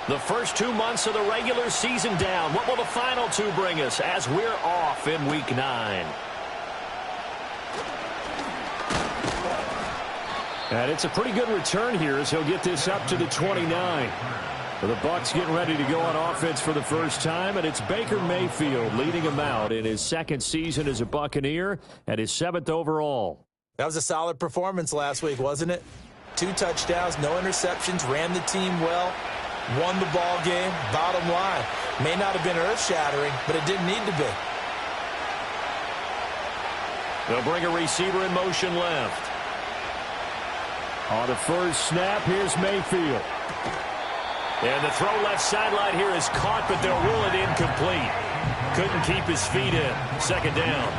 The first 2 months of the regular season down. What will the final two bring us as we're off in Week 9? And it's a pretty good return here as he'll get this up to the 29. The Bucs getting ready to go on offense for the first time, and it's Baker Mayfield leading him out in his second season as a Buccaneer and his 7th overall. That was a solid performance last week, wasn't it? 2 touchdowns, no interceptions, ran the team well, won the ball game. Bottom line, may not have been earth-shattering, but it didn't need to be. They'll bring a receiver in motion left. On the first snap, here's Mayfield. And the throw left sideline here is caught, but they'll rule it incomplete. Couldn't keep his feet in. Second down.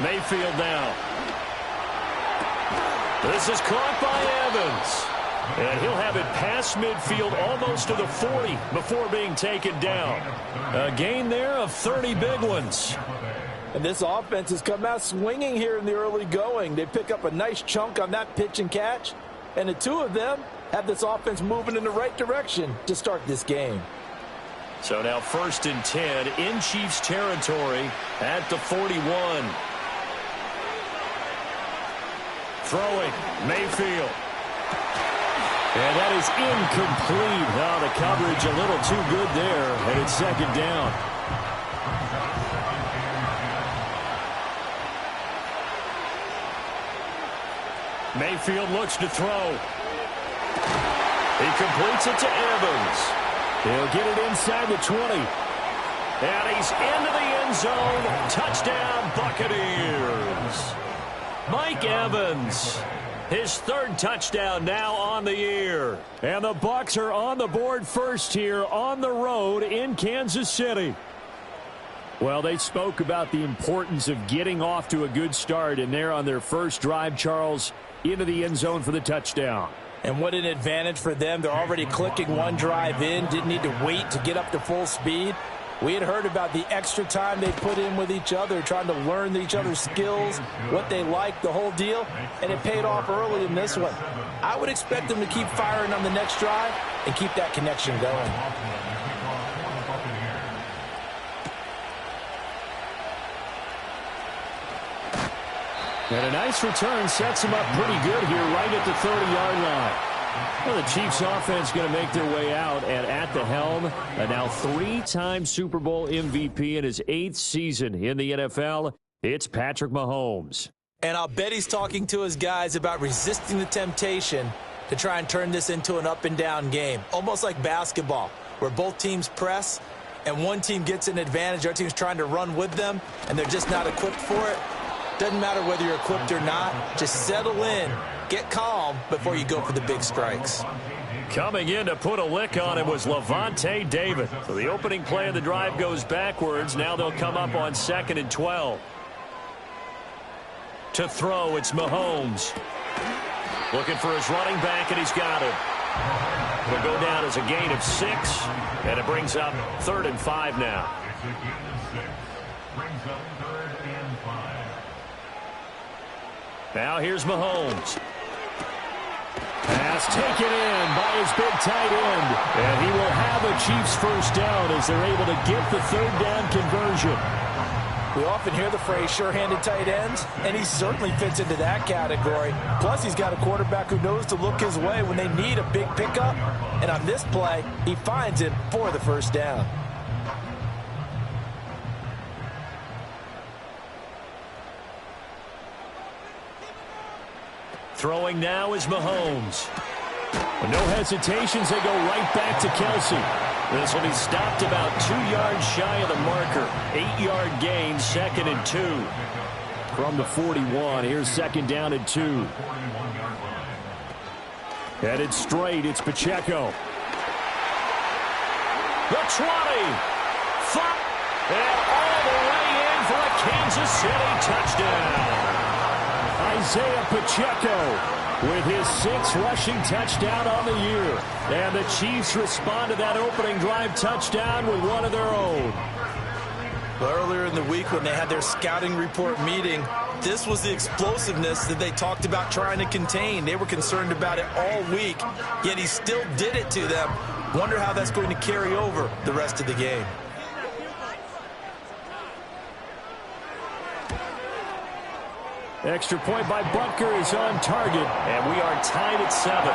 Mayfield now. This is caught by Evans. And he'll have it past midfield almost to the 40 before being taken down. A gain there of 30 big ones. And this offense has come out swinging here in the early going. They pick up a nice chunk on that pitch and catch. And the two of them have this offense moving in the right direction to start this game. So now 1st and 10 in Chiefs territory at the 41. Throwing, Mayfield. And that is incomplete. Oh, the coverage a little too good there, and it's second down. Mayfield looks to throw. He completes it to Evans. He'll get it inside the 20. And he's into the end zone. Touchdown, Buccaneers. Mike Evans. His 3rd touchdown now on the year. And the Bucs are on the board first here on the road in Kansas City. Well, they spoke about the importance of getting off to a good start, and they're on their first drive, Charles, into the end zone for the touchdown. And what an advantage for them. They're already clicking one drive in, didn't need to wait to get up to full speed. We had heard about the extra time they put in with each other, trying to learn each other's skills, what they like, the whole deal, and it paid off early in this one. I would expect them to keep firing on the next drive and keep that connection going. And a nice return sets him up pretty good here right at the 30-yard line. Well, the Chiefs offense going to make their way out, and at the helm, a now 3-time Super Bowl MVP in his 8th season in the NFL, it's Patrick Mahomes. And I'll bet he's talking to his guys about resisting the temptation to try and turn this into an up-and-down game, almost like basketball, where both teams press, and one team gets an advantage, the other team's trying to run with them, and they're just not equipped for it. Doesn't matter whether you're equipped or not. Just settle in, get calm before you go for the big strikes. Coming in to put a lick on him was Levante David. So the opening play of the drive goes backwards. Now they'll come up on 2nd and 12. To throw, it's Mahomes. Looking for his running back, and he's got it. It'll go down as a gain of 6, and it brings up 3rd and 5 now. Now here's Mahomes. Pass taken in by his big tight end. And he will have a Chiefs first down as they're able to get the 3rd down conversion. We often hear the phrase sure-handed tight ends, and he certainly fits into that category. Plus, he's got a quarterback who knows to look his way when they need a big pickup. And on this play, he finds him for the first down. Throwing now is Mahomes. No hesitations, they go right back to Kelsey. This will be stopped about 2 yards shy of the marker. 8-yard gain, 2nd and 2. From the 41, here's 2nd down and 2. Headed straight, it's Pacheco. The 20. And all the way in for a Kansas City touchdown. Isaiah Pacheco with his 6th rushing touchdown on the year. And the Chiefs respond to that opening drive touchdown with one of their own. Well, earlier in the week when they had their scouting report meeting, this was the explosiveness that they talked about trying to contain. They were concerned about it all week, yet he still did it to them. Wonder how that's going to carry over the rest of the game. Extra point by Butker is on target, and we are tied at 7.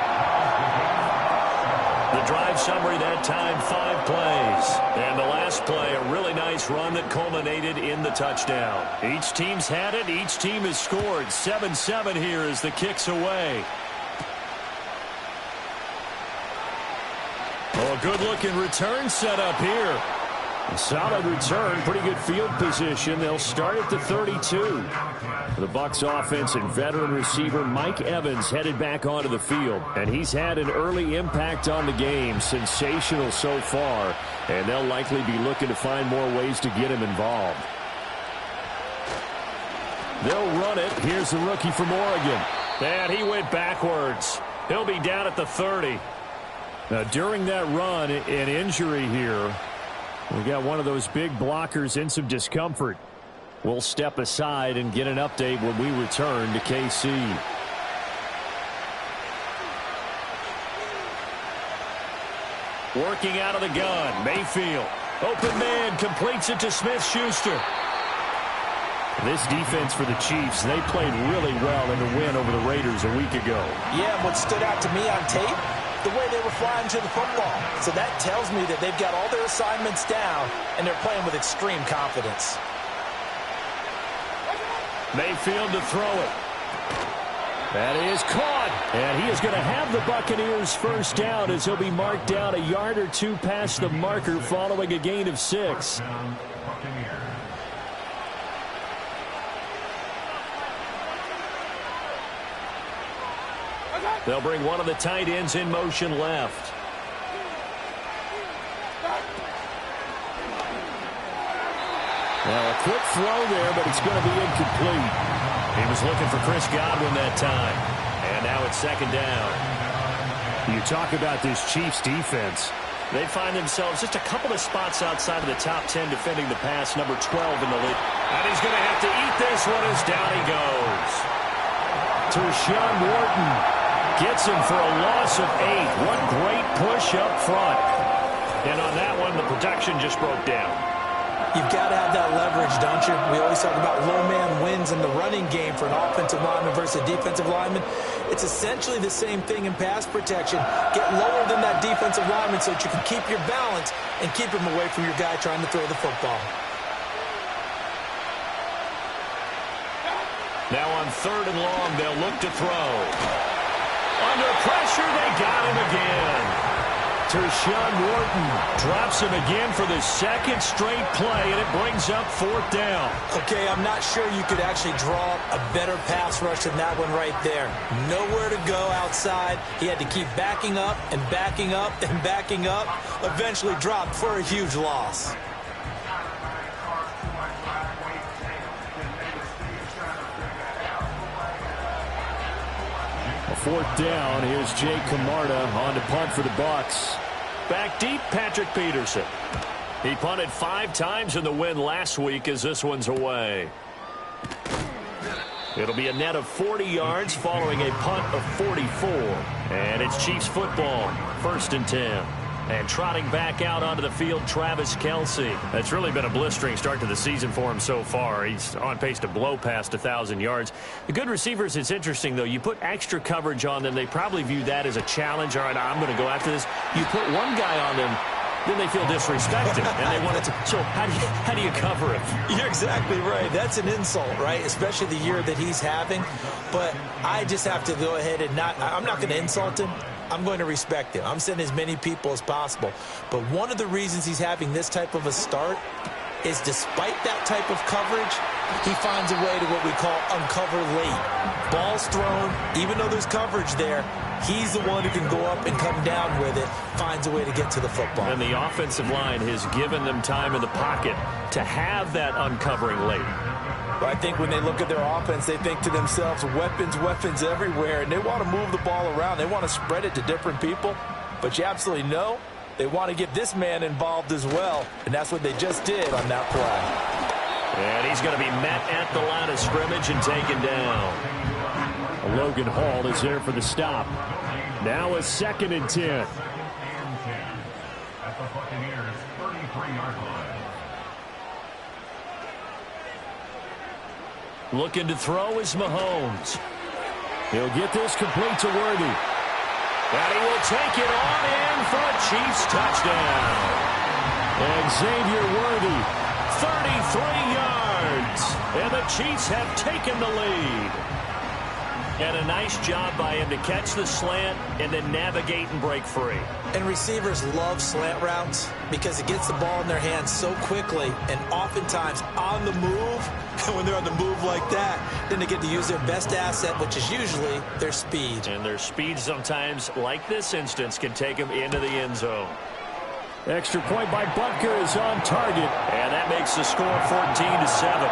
The drive summary that time, 5 plays. And the last play, a really nice run that culminated in the touchdown. Each team's had it. Each team has scored. 7-7 here as the kick's away. Oh, a good-looking return set up here. A solid return, pretty good field position. They'll start at the 32. The Bucs offense and veteran receiver Mike Evans headed back onto the field, and he's had an early impact on the game. Sensational so far, and they'll likely be looking to find more ways to get him involved. They'll run it. Here's the rookie from Oregon. And he went backwards. He'll be down at the 30. Now, during that run, an injury here. We got one of those big blockers in some discomfort. We'll step aside and get an update when we return to KC. Working out of the gun, Mayfield. Open man, completes it to Smith-Schuster. This defense for the Chiefs, they played really well in the win over the Raiders a week ago. Yeah, what stood out to me on tape, the way they were flying to the football. So that tells me that they've got all their assignments down, and they're playing with extreme confidence. Mayfield to throw it. That is caught. And he is going to have the Buccaneers first down as he'll be marked down a yard or two past the marker following a gain of 6. They'll bring one of the tight ends in motion left. Well, a quick throw there, but it's going to be incomplete. He was looking for Chris Godwin that time. And now it's second down. You talk about this Chiefs defense. They find themselves just a couple of spots outside of the top 10 defending the pass, number 12 in the league. And he's going to have to eat this one as down he goes. Tershawn Wharton gets him for a loss of 8. What great push up front. And on that one, the protection just broke down. You've got to have that leverage, don't you? We always talk about low man wins in the running game for an offensive lineman versus a defensive lineman. It's essentially the same thing in pass protection. Get lower than that defensive lineman so that you can keep your balance and keep him away from your guy trying to throw the football. Now on 3rd and long, they'll look to throw. Under pressure, they got him again. Tershawn Wharton drops him again for the second straight play, and it brings up 4th down. Okay, I'm not sure you could actually draw a better pass rush than that one right there. Nowhere to go outside. He had to keep backing up and backing up and backing up. Eventually dropped for a huge loss. A 4th down. Here's Jay Camarda on to punt for the Bucs. Back deep, Patrick Peterson. He punted 5 times in the win last week as this one's away. It'll be a net of 40 yards following a punt of 44. And it's Chiefs football, 1st and 10. And trotting back out onto the field, Travis Kelce. That's really been a blistering start to the season for him so far. He's on pace to blow past 1,000 yards. The good receivers, it's interesting, though. You put extra coverage on them, they probably view that as a challenge. All right, I'm going to go after this. You put one guy on them, then they feel disrespected, and they want it to. So how do you cover it? You're exactly right. That's an insult, right? Especially the year that he's having. But I just have to go ahead and I'm not going to insult him. I'm going to respect him. I'm sending as many people as possible. But one of the reasons he's having this type of a start is despite that type of coverage, he finds a way to what we call uncover late. Ball's thrown, even though there's coverage there, he's the one who can go up and come down with it, finds a way to get to the football. And the offensive line has given them time in the pocket to have that uncovering late. I think when they look at their offense, they think to themselves, weapons, weapons everywhere, and they want to move the ball around. They want to spread it to different people, but you absolutely know they want to get this man involved as well, and that's what they just did on that play. And he's going to be met at the line of scrimmage and taken down. Logan Hall is there for the stop. Now a 2nd and 10. At the Buccaneers 33-yard line. Looking to throw is Mahomes. He'll get this complete to Worthy. And he will take it on in for a Chiefs touchdown. And Xavier Worthy, 33 yards. And the Chiefs have taken the lead. And a nice job by him to catch the slant and then navigate and break free. And receivers love slant routes because it gets the ball in their hands so quickly and oftentimes on the move. And when they're on the move like that, then they get to use their best asset, which is usually their speed. And their speed sometimes, like this instance, can take them into the end zone. extra point by Butker is on target. And that makes the score 14-7.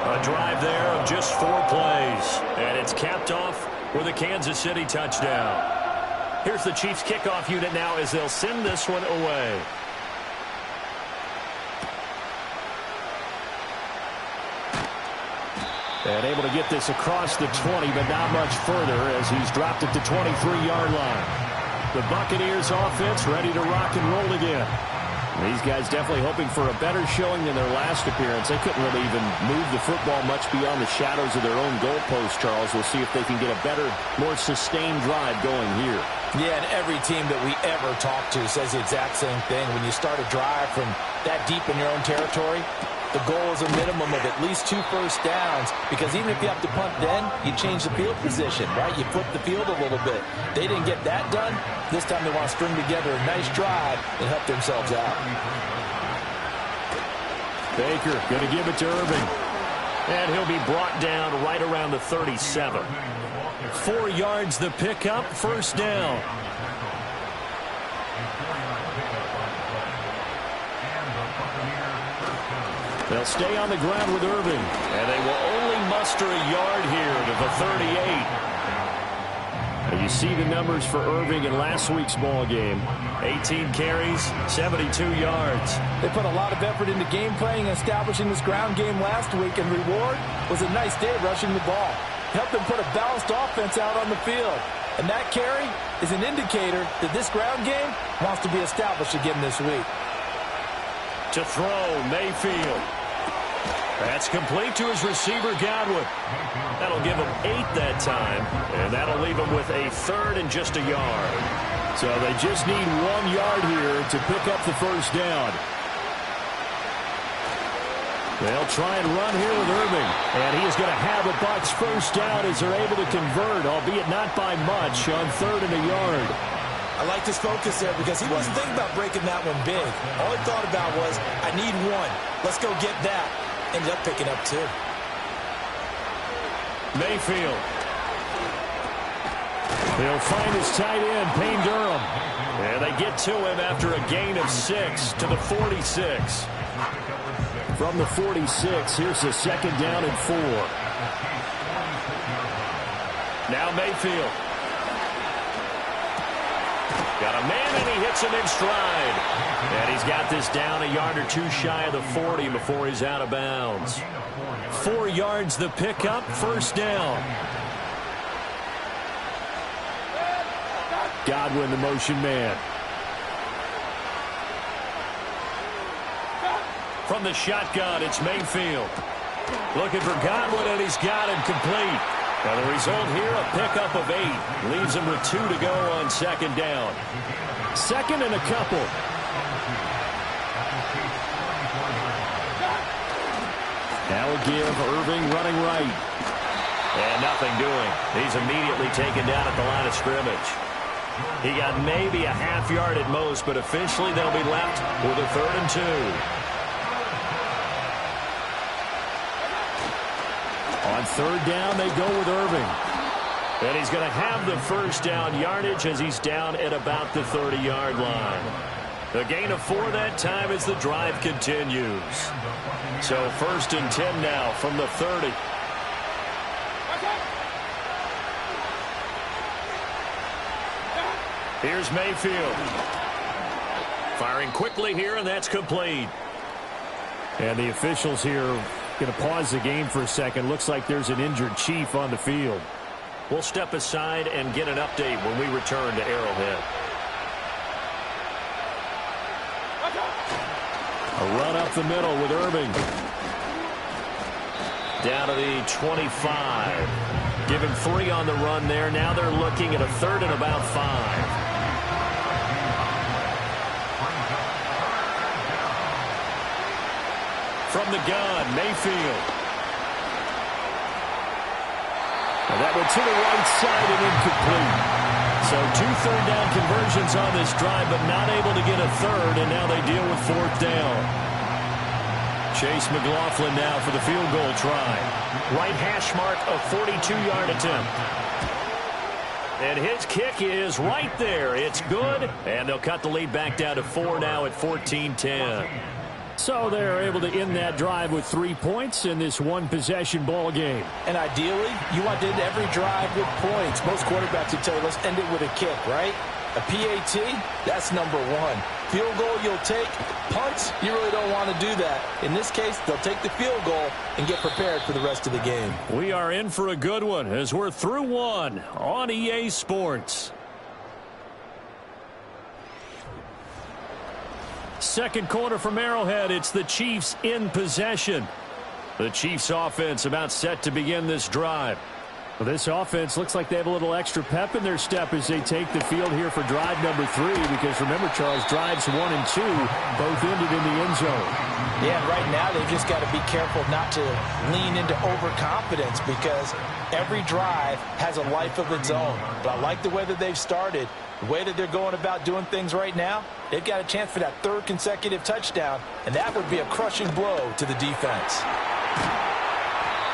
A drive there of just 4 plays. And it's capped off with a Kansas City touchdown. Here's the Chiefs kickoff unit now as they'll send this one away. And able to get this across the 20, but not much further as he's dropped at the 23-yard line. The Buccaneers offense ready to rock and roll again. These guys definitely hoping for a better showing than their last appearance. They couldn't really even move the football much beyond the shadows of their own goalpost, Charles. We'll see if they can get a better, more sustained drive going here. Yeah, and every team that we ever talk to says the exact same thing. When you start a drive from that deep in your own territory, the goal is a minimum of at least 2 first downs, because even if you have to punt then, you change the field position, right? You flip the field a little bit. They didn't get that done. This time they want to string together a nice drive and help themselves out. Baker going to give it to Irving. And he'll be brought down right around the 37. 4 yards the pickup, first down. They'll stay on the ground with Irving. And they will only muster a yard here to the 38. And you see the numbers for Irving in last week's ball game. 18 carries, 72 yards. They put a lot of effort into game planning and establishing this ground game last week, and reward was a nice day rushing the ball. Helped them put a balanced offense out on the field. And that carry is an indicator that this ground game wants to be established again this week. To throw, Mayfield. That's complete to his receiver, Godwin. That'll give him 8 that time, and that'll leave him with a 3rd and just a yard. So they just need 1 yard here to pick up the first down. They'll try and run here with Irving. And he is going to have a Bucs first down as they're able to convert, albeit not by much, on 3rd and a yard. I like his focus there because he wasn't thinking about breaking that one big. All he thought about was, I need 1. Let's go get that. Ended up picking up 2. Mayfield. They'll find his tight end, Payne Durham. And they get to him after a gain of 6 to the 46. From the 46, here's the 2nd down and 4. Now Mayfield. Got a man, and he hits him in stride. And he's got this down a yard or 2 shy of the 40 before he's out of bounds. 4 yards the pickup, first down. Godwin, the motion man. From the shotgun, it's Mayfield. Looking for Godwin, and he's got him complete. And the result here, a pickup of 8. Leaves him with 2 to go on 2nd down. 2nd and a couple. Now a give, Irving running right. And nothing doing. He's immediately taken down at the line of scrimmage. He got maybe a half yard at most, but officially they'll be left with a 3rd and 2. On 3rd down, they go with Irving. And he's going to have the first down yardage as he's down at about the 30-yard line. A gain of 4 that time as the drive continues. So 1st and 10 now from the 30. Here's Mayfield. Firing quickly here, and that's complete. And the officials here going to pause the game for a second. Looks like there's an injured Chief on the field. We'll step aside and get an update when we return to Arrowhead. A run up the middle with Irving. Down to the 25. Give him 3 on the run there. Now they're looking at a 3rd and about 5. From the gun, Mayfield. And that went to the right side and incomplete. So 2 third-down conversions on this drive, but not able to get a 3rd, and now they deal with 4th down. Chase McLaughlin now for the field goal try. Right hash mark, a 42-yard attempt. And his kick is right there. It's good, and they'll cut the lead back down to 4 now at 14-10. So they're able to end that drive with 3 points in this one-possession ball game. And ideally, you want to end every drive with points. Most quarterbacks would tell you, let's end it with a kick, right? A PAT, that's number 1. Field goal you'll take. Punts, you really don't want to do that. In this case, they'll take the field goal and get prepared for the rest of the game. We are in for a good one as we're through one on EA Sports. Second quarter from Arrowhead. It's the Chiefs in possession. The Chiefs offense about set to begin this drive. Well, this offense looks like they have a little extra pep in their step as they take the field here for drive number 3. Because remember, Charles, drives 1 and 2 both ended in the end zone. Yeah, and right now they've just got to be careful not to lean into overconfidence because every drive has a life of its own. But I like the way that they've started. The way that they're going about doing things right now, they've got a chance for that 3rd consecutive touchdown, and that would be a crushing blow to the defense.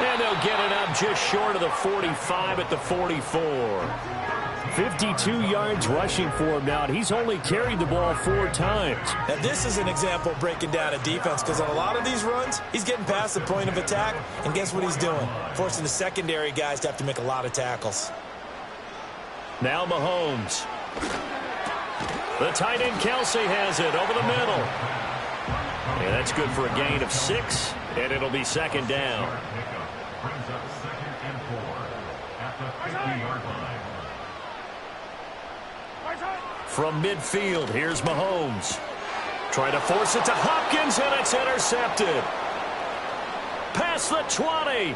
And they'll get it up just short of the 45 at the 44. 52 yards rushing for him now, and he's only carried the ball 4 times. Now, this is an example of breaking down a defense because on a lot of these runs, he's getting past the point of attack, and guess what he's doing? Forcing the secondary guys to have to make a lot of tackles. Now Mahomes. The tight end Kelsey has it over the middle. Yeah, that's good for a gain of 6, and it'll be 2nd down. Brings up 2nd and 4 at the 50-yard line. From midfield, here's Mahomes. Trying to force it to Hopkins, and it's intercepted. Past the 20.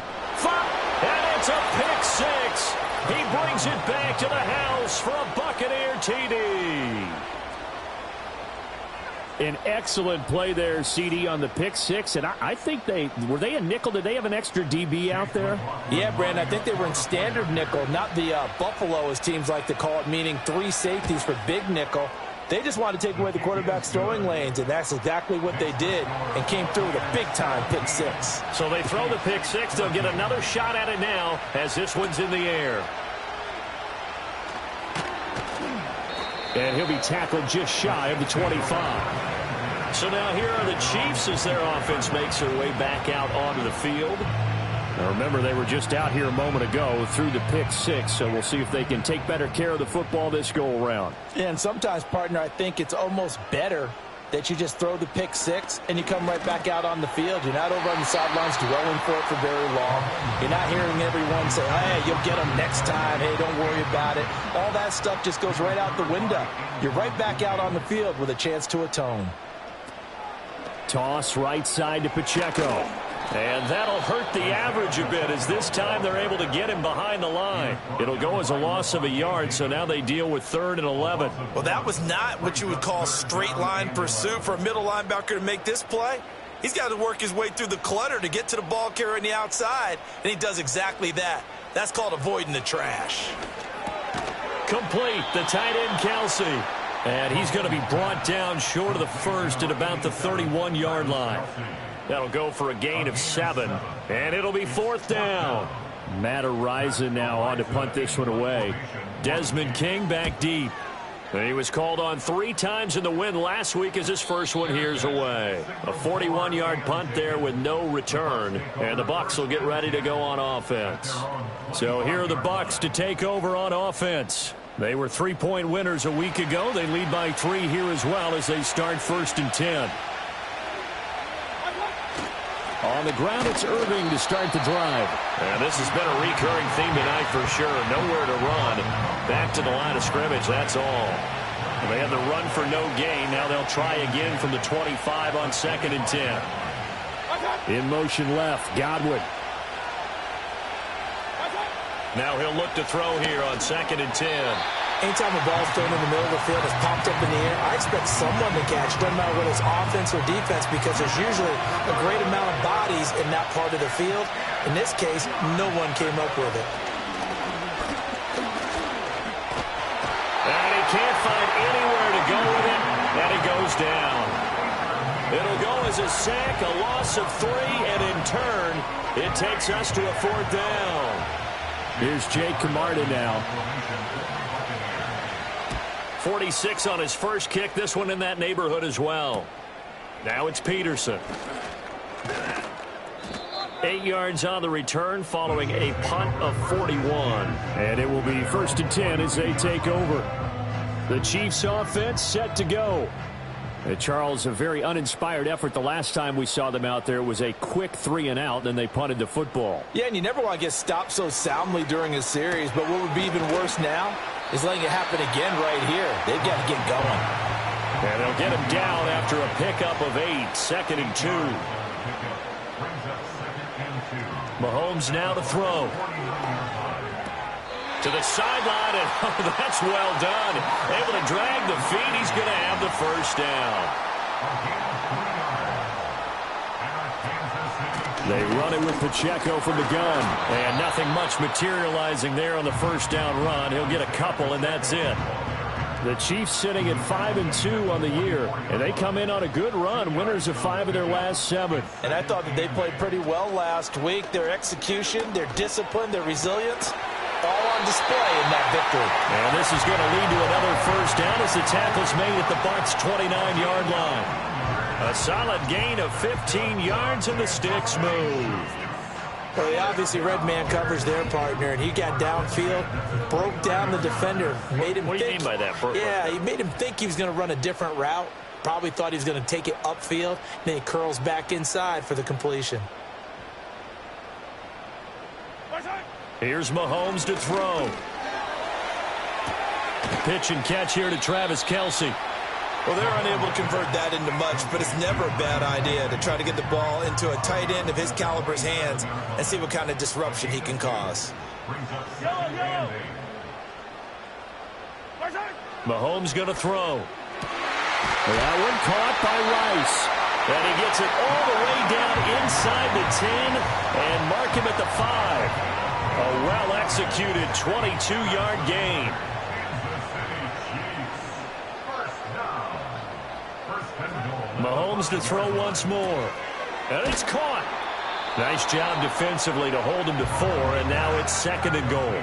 And it's a pick 6. He brings it back to the house for a Buccaneer TD. An excellent play there, CD, on the pick 6. And I think were they a nickel? Did they have an extra DB out there? Yeah, Brandon, I think they were in standard nickel, not the Buffalo, as teams like to call it, meaning 3 safeties for big nickel. They just wanted to take away the quarterback's throwing lanes, and that's exactly what they did and came through with a big-time pick 6. So they throw the pick 6. They'll get another shot at it now as this one's in the air. And he'll be tackled just shy of the 25. So now here are the Chiefs as their offense makes their way back out onto the field. Now remember, they were just out here a moment ago through the pick 6, so we'll see if they can take better care of the football this go-around. And sometimes, partner, I think it's almost better that you just throw the pick 6 and you come right back out on the field. You're not over on the sidelines dwelling for it for very long. You're not hearing everyone say, hey, you'll get them next time. Hey, don't worry about it. All that stuff just goes right out the window. You're right back out on the field with a chance to atone. Toss right side to Pacheco. And that'll hurt the average a bit as this time they're able to get him behind the line. It'll go as a loss of a yard, so now they deal with 3rd and 11. Well, that was not what you would call straight line pursuit for a middle linebacker to make this play. He's got to work his way through the clutter to get to the ball carrier on the outside, and he does exactly that. That's called avoiding the trash. Complete, the tight end Kelsey. And he's going to be brought down short of the 1st at about the 31-yard line. That'll go for a gain of 7, and it'll be 4th down. Matt Araiza now on to punt this one away. Desmond King back deep. And he was called on 3 times in the win last week as his first one here's away. A 41-yard punt there with no return, and the Bucs will get ready to go on offense. So here are the Bucs to take over on offense. They were 3-point winners a week ago. They lead by 3 here as well as they start 1st and 10. On the ground, it's Irving to start the drive. And this has been a recurring theme tonight for sure. Nowhere to run. Back to the line of scrimmage, that's all. They had the run for no gain. Now they'll try again from the 25 on 2nd and 10. In motion left, Godwin. Now he'll look to throw here on 2nd and 10. Anytime a ball's thrown in the middle of the field, it's popped up in the air, I expect someone to catch. Doesn't matter whether it's offense or defense, because there's usually a great amount of bodies in that part of the field. In this case, no one came up with it. And he can't find anywhere to go with it, and he goes down. It'll go as a sack, a loss of 3, and in turn, it takes us to a 4th down. Here's Jake Camarda now. 46 on his first kick. This one in that neighborhood as well. Now it's Peterson. 8 yards on the return following a punt of 41. And it will be 1st and 10 as they take over. The Chiefs offense set to go. Charles, a very uninspired effort the last time we saw them out there. It was a quick 3 and out, then they punted the football. Yeah, and you never want to get stopped so soundly during a series, but what would be even worse now is letting it happen again right here. They've got to get going. And they'll get him down after a pickup of 8, 2nd and 2. Mahomes now to throw. To the sideline, and oh, that's well done. Able to drag the feet. He's going to have the 1st down. They run it with Pacheco from the gun. And nothing much materializing there on the 1st down run. He'll get a couple, and that's it. The Chiefs sitting at 5-2 on the year, and they come in on a good run, winners of 5 of their last 7. And I thought that they played pretty well last week. Their execution, their discipline, their resilience, all on display in that victory. And this is going to lead to another 1st down as the tackle's made at the Bucs' 29-yard line. A solid gain of 15 yards, and the sticks move. Well, they obviously read man coverage their partner, and he got downfield, broke down the defender, made him What do you mean by that? Yeah, he made him think he was going to run a different route. Probably thought he was going to take it upfield. Then he curls back inside for the completion. Here's Mahomes to throw. Pitch and catch here to Travis Kelce. Well, they're unable to convert that into much, but it's never a bad idea to try to get the ball into a tight end of his caliber's hands and see what kind of disruption he can cause. Mahomes going to throw. That one caught by Rice. And he gets it all the way down inside the 10 and mark him at the 5. A well-executed 22-yard gain. Mahomes to throw once more. And it's caught. Nice job defensively to hold him to 4, and now it's 2nd and goal.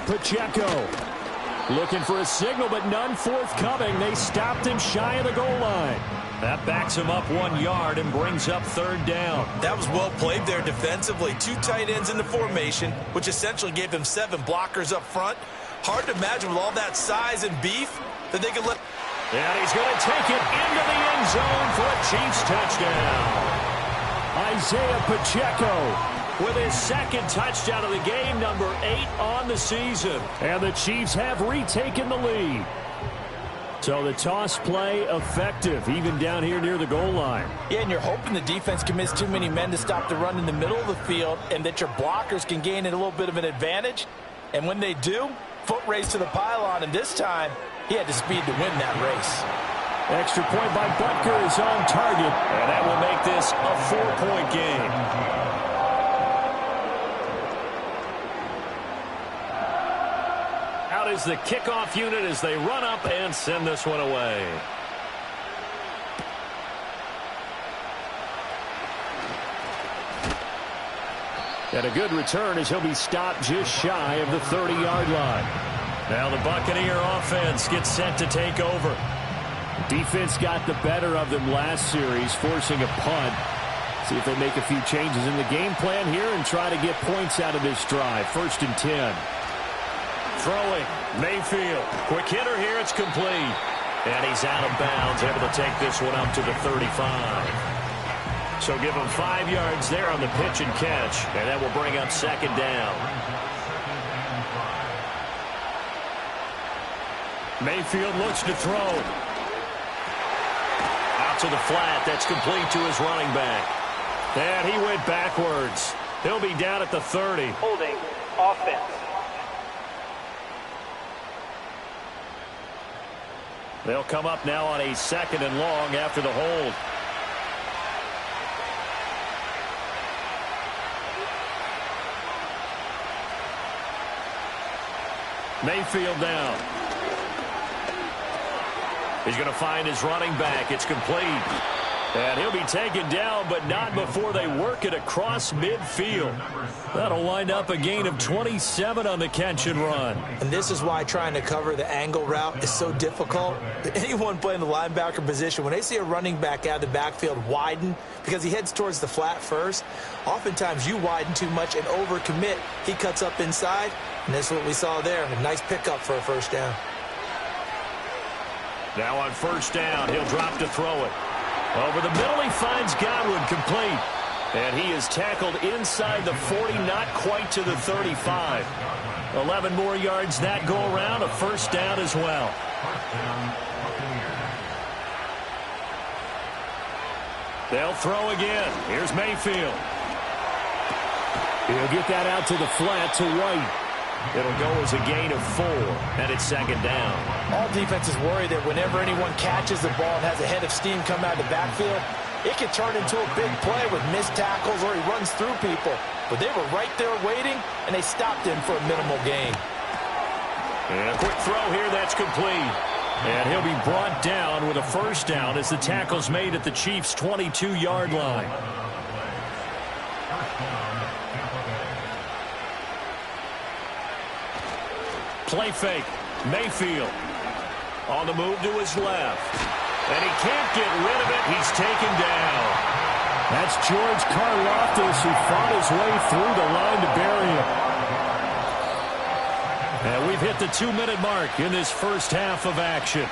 Pacheco looking for a signal, but none forthcoming. They stopped him shy of the goal line. That backs him up 1 yard and brings up 3rd down. That was well played there defensively. 2 tight ends in the formation, which essentially gave them 7 blockers up front. Hard to imagine with all that size and beef that they could let... And he's going to take it into the end zone for a Chiefs touchdown. Isaiah Pacheco with his 2nd touchdown of the game, number 8 on the season. And the Chiefs have retaken the lead. So the toss play effective, even down here near the goal line. Yeah, and you're hoping the defense commits too many men to stop the run in the middle of the field and that your blockers can gain a little bit of an advantage. And when they do, foot race to the pylon, and this time he had the speed to win that race. Extra point by Butker is on target. And that will make this a 4-point game. Out is the kickoff unit as they run up and send this one away. And a good return as he'll be stopped just shy of the 30-yard line. Now the Buccaneer offense gets set to take over. Defense got the better of them last series, forcing a punt. See if they make a few changes in the game plan here and try to get points out of this drive. 1st and 10. throwing. Mayfield. Quick hitter here. It's complete. And he's out of bounds, able to take this one up to the 35. So give him 5 yards there on the pitch and catch. And that will bring up second down. Mayfield looks to throw. Out to the flat. That's complete to his running back. And he went backwards. He'll be down at the 30. Holding offense. They'll come up now on a 2nd and long after the hold. Mayfield down. He's going to find his running back. It's complete. And he'll be taken down, but not before they work it across midfield. That'll wind up a gain of 27 on the catch and run. And this is why trying to cover the angle route is so difficult. Anyone playing the linebacker position, when they see a running back out of the backfield widen, because he heads towards the flat first, oftentimes you widen too much and overcommit. He cuts up inside, and that's what we saw there. A nice pickup for a first down. Now on first down, he'll drop to throw it. Over the middle, he finds Godwin, complete. And he is tackled inside the 40, not quite to the 35. 11 more yards that go around, a first down as well. They'll throw again. Here's Mayfield. He'll get that out to the flat to White. It'll go as a gain of 4, and it's second down. All defenses worry that whenever anyone catches the ball and has a head of steam come out of the backfield, it can turn into a big play with missed tackles or he runs through people. But they were right there waiting, and they stopped him for a minimal gain. And a quick throw here, that's complete. And he'll be brought down with a first down as the tackle's made at the Chiefs' 22-yard line. Play fake. Mayfield on the move to his left. And he can't get rid of it. He's taken down. That's George Karlaftis, who fought his way through the line to bury him. And we've hit the 2-minute mark in this first half of action.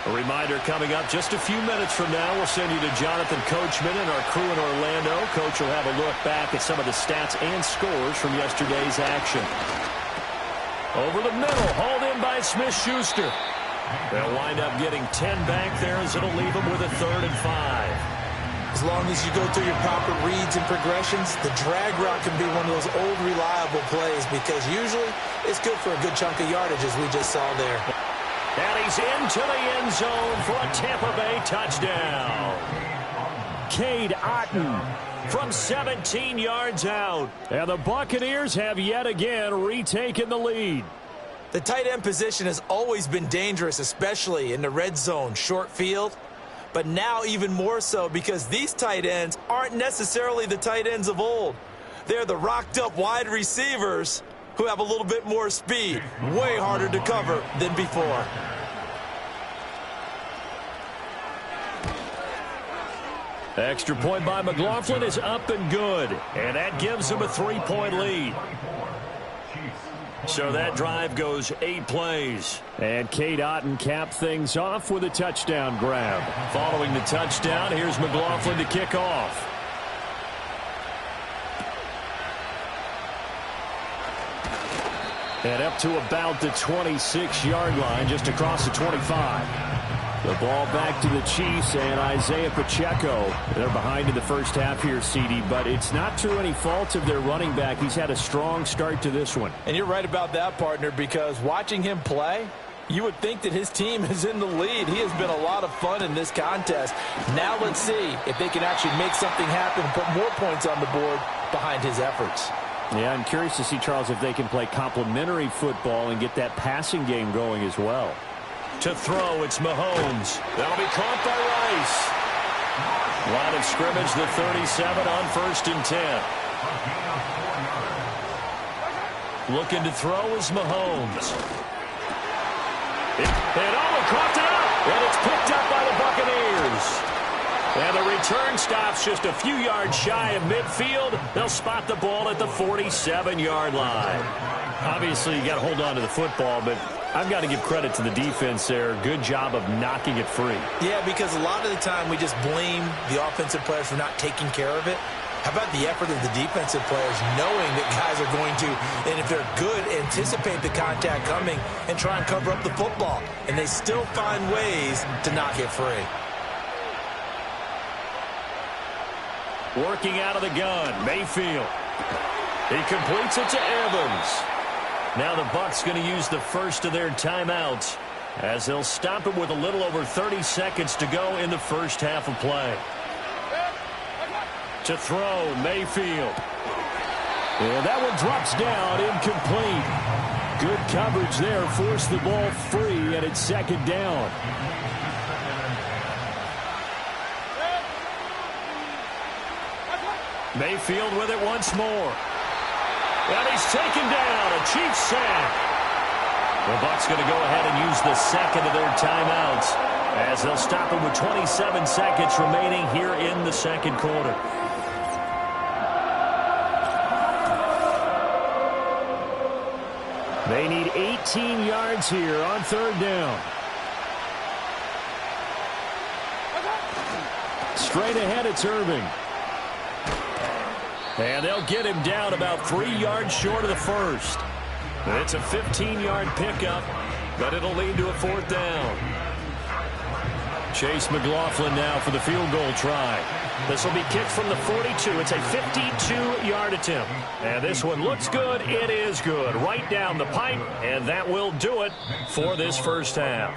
A reminder coming up just a few minutes from now. We'll send you to Jonathan Coachman and our crew in Orlando. Coach will have a look back at some of the stats and scores from yesterday's action. Over the middle, hauled in by Smith-Schuster. They'll wind up getting 10 back there as it'll leave them with a 3rd and 5. As long as you go through your proper reads and progressions, the drag route can be one of those old reliable plays because usually it's good for a good chunk of yardage as we just saw there. And he's into the end zone for a Tampa Bay touchdown. Cade Otton from 17 yards out. And the Buccaneers have yet again retaken the lead. The tight end position has always been dangerous, especially in the red zone, short field. But now even more so because these tight ends aren't necessarily the tight ends of old. They're the rocked-up wide receivers who have a little bit more speed. Way harder to cover than before. Extra point by McLaughlin is up and good. And that gives him a 3-point lead. So that drive goes 8 plays. And Cade Otton capped things off with a touchdown grab. Following the touchdown, here's McLaughlin to kick off. And up to about the 26-yard line, just across the 25. The ball back to the Chiefs and Isaiah Pacheco. They're behind in the first half here, CD, but it's not through any fault of their running back. He's had a strong start to this one. And you're right about that, partner, because watching him play, you would think that his team is in the lead. He has been a lot of fun in this contest. Now let's see if they can actually make something happen and put more points on the board behind his efforts. Yeah, I'm curious to see, Charles, if they can play complementary football and get that passing game going as well. To throw, it's Mahomes. That'll be caught by Rice. Line of scrimmage, the 37 on 1st and 10. Looking to throw is Mahomes. And he coughed it up. And it's picked up by the Buccaneers. And the return stops just a few yards shy of midfield. They'll spot the ball at the 47-yard line. Obviously, you got to hold on to the football, but I've got to give credit to the defense there. Good job of knocking it free. Yeah, because a lot of the time we just blame the offensive players for not taking care of it. How about the effort of the defensive players knowing that guys are going to, and if they're good, anticipate the contact coming and try and cover up the football. And they still find ways to knock it free. Working out of the gun, Mayfield. He completes it to Evans. Now the Bucs going to use the first of their timeouts as they'll stop it with a little over 30 seconds to go in the first half of play. To throw, Mayfield. And that one drops down, incomplete. Good coverage there, forced the ball free, and it's second down. Mayfield with it once more. And he's taken down, a Chiefs sack. The Bucs going to go ahead and use the second of their timeouts as they'll stop it with 27 seconds remaining here in the second quarter. They need 18 yards here on third down. Straight ahead, it's Irving. And they'll get him down about 3 yards short of the first. It's a 15-yard pickup, but it'll lead to a fourth down. Chase McLaughlin now for the field goal try. This will be kicked from the 42. It's a 52-yard attempt. And this one looks good. It is good. Right down the pipe, and that will do it for this first half.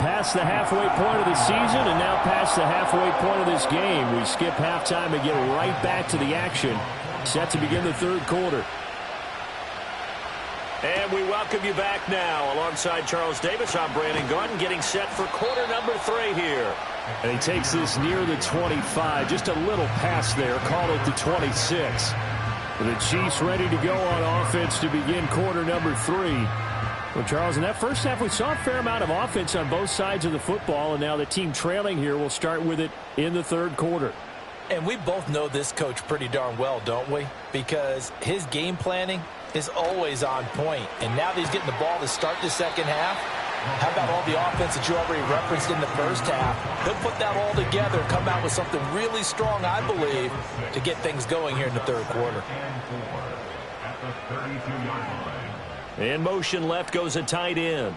Past the halfway point of the season and now past the halfway point of this game. We skip halftime and get right back to the action. Set to begin the third quarter. And we welcome you back now. Alongside Charles Davis, I'm Brandon Gordon, getting set for quarter number 3 here. And he takes this near the 25. Just a little pass there. Call it the 26. The Chiefs ready to go on offense to begin quarter number 3. Well, Charles, in that first half, we saw a fair amount of offense on both sides of the football, and now the team trailing here will start with it in the third quarter. And we both know this coach pretty darn well, don't we? Because his game planning is always on point. And now that he's getting the ball to start the second half, how about all the offense that you already referenced in the first half? He'll put that all together and come out with something really strong, I believe, to get things going here in the third quarter. In motion left goes a tight end.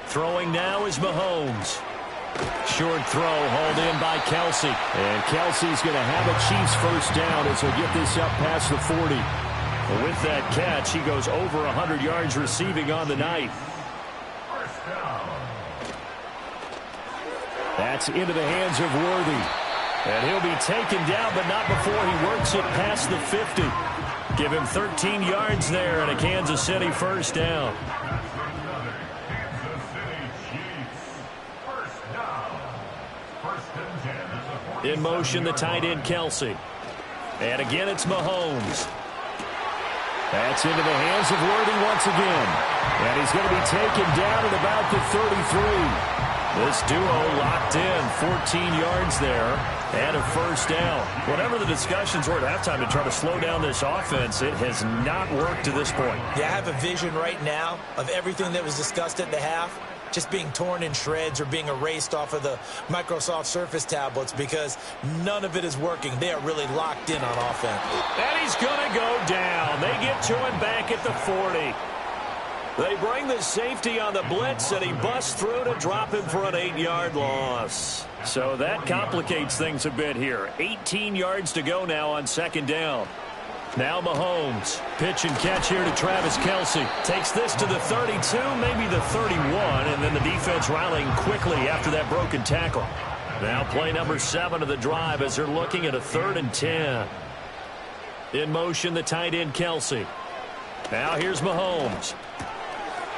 Throwing now is Mahomes. Short throw hauled in by Kelsey. And Kelsey's going to have a Chiefs first down as he'll get this up past the 40. With that catch, he goes over 100 yards receiving on the night. That's into the hands of Worthy. And he'll be taken down, but not before he works it past the 50. Give him 13 yards there and a Kansas City first down. In motion, the tight end, Kelsey. And again, it's Mahomes. That's into the hands of Worthy once again. And he's going to be taken down at about the 33. This duo locked in, 14 yards there, and a first down. Whatever the discussions were at halftime to try to slow down this offense, it has not worked to this point. Yeah, I have a vision right now of everything that was discussed at the half just being torn in shreds or being erased off of the Microsoft Surface tablets because none of it is working. They are really locked in on offense. And he's going to go down. They get to him back at the 40. They bring the safety on the blitz, and he busts through to drop him for an 8-yard loss. So that complicates things a bit here. 18 yards to go now on second down. Now Mahomes. Pitch and catch here to Travis Kelsey. Takes this to the 32, maybe the 31, and then the defense rallying quickly after that broken tackle. Now play number 7 of the drive as they're looking at a 3rd and 10. In motion, the tight end Kelsey. Now here's Mahomes.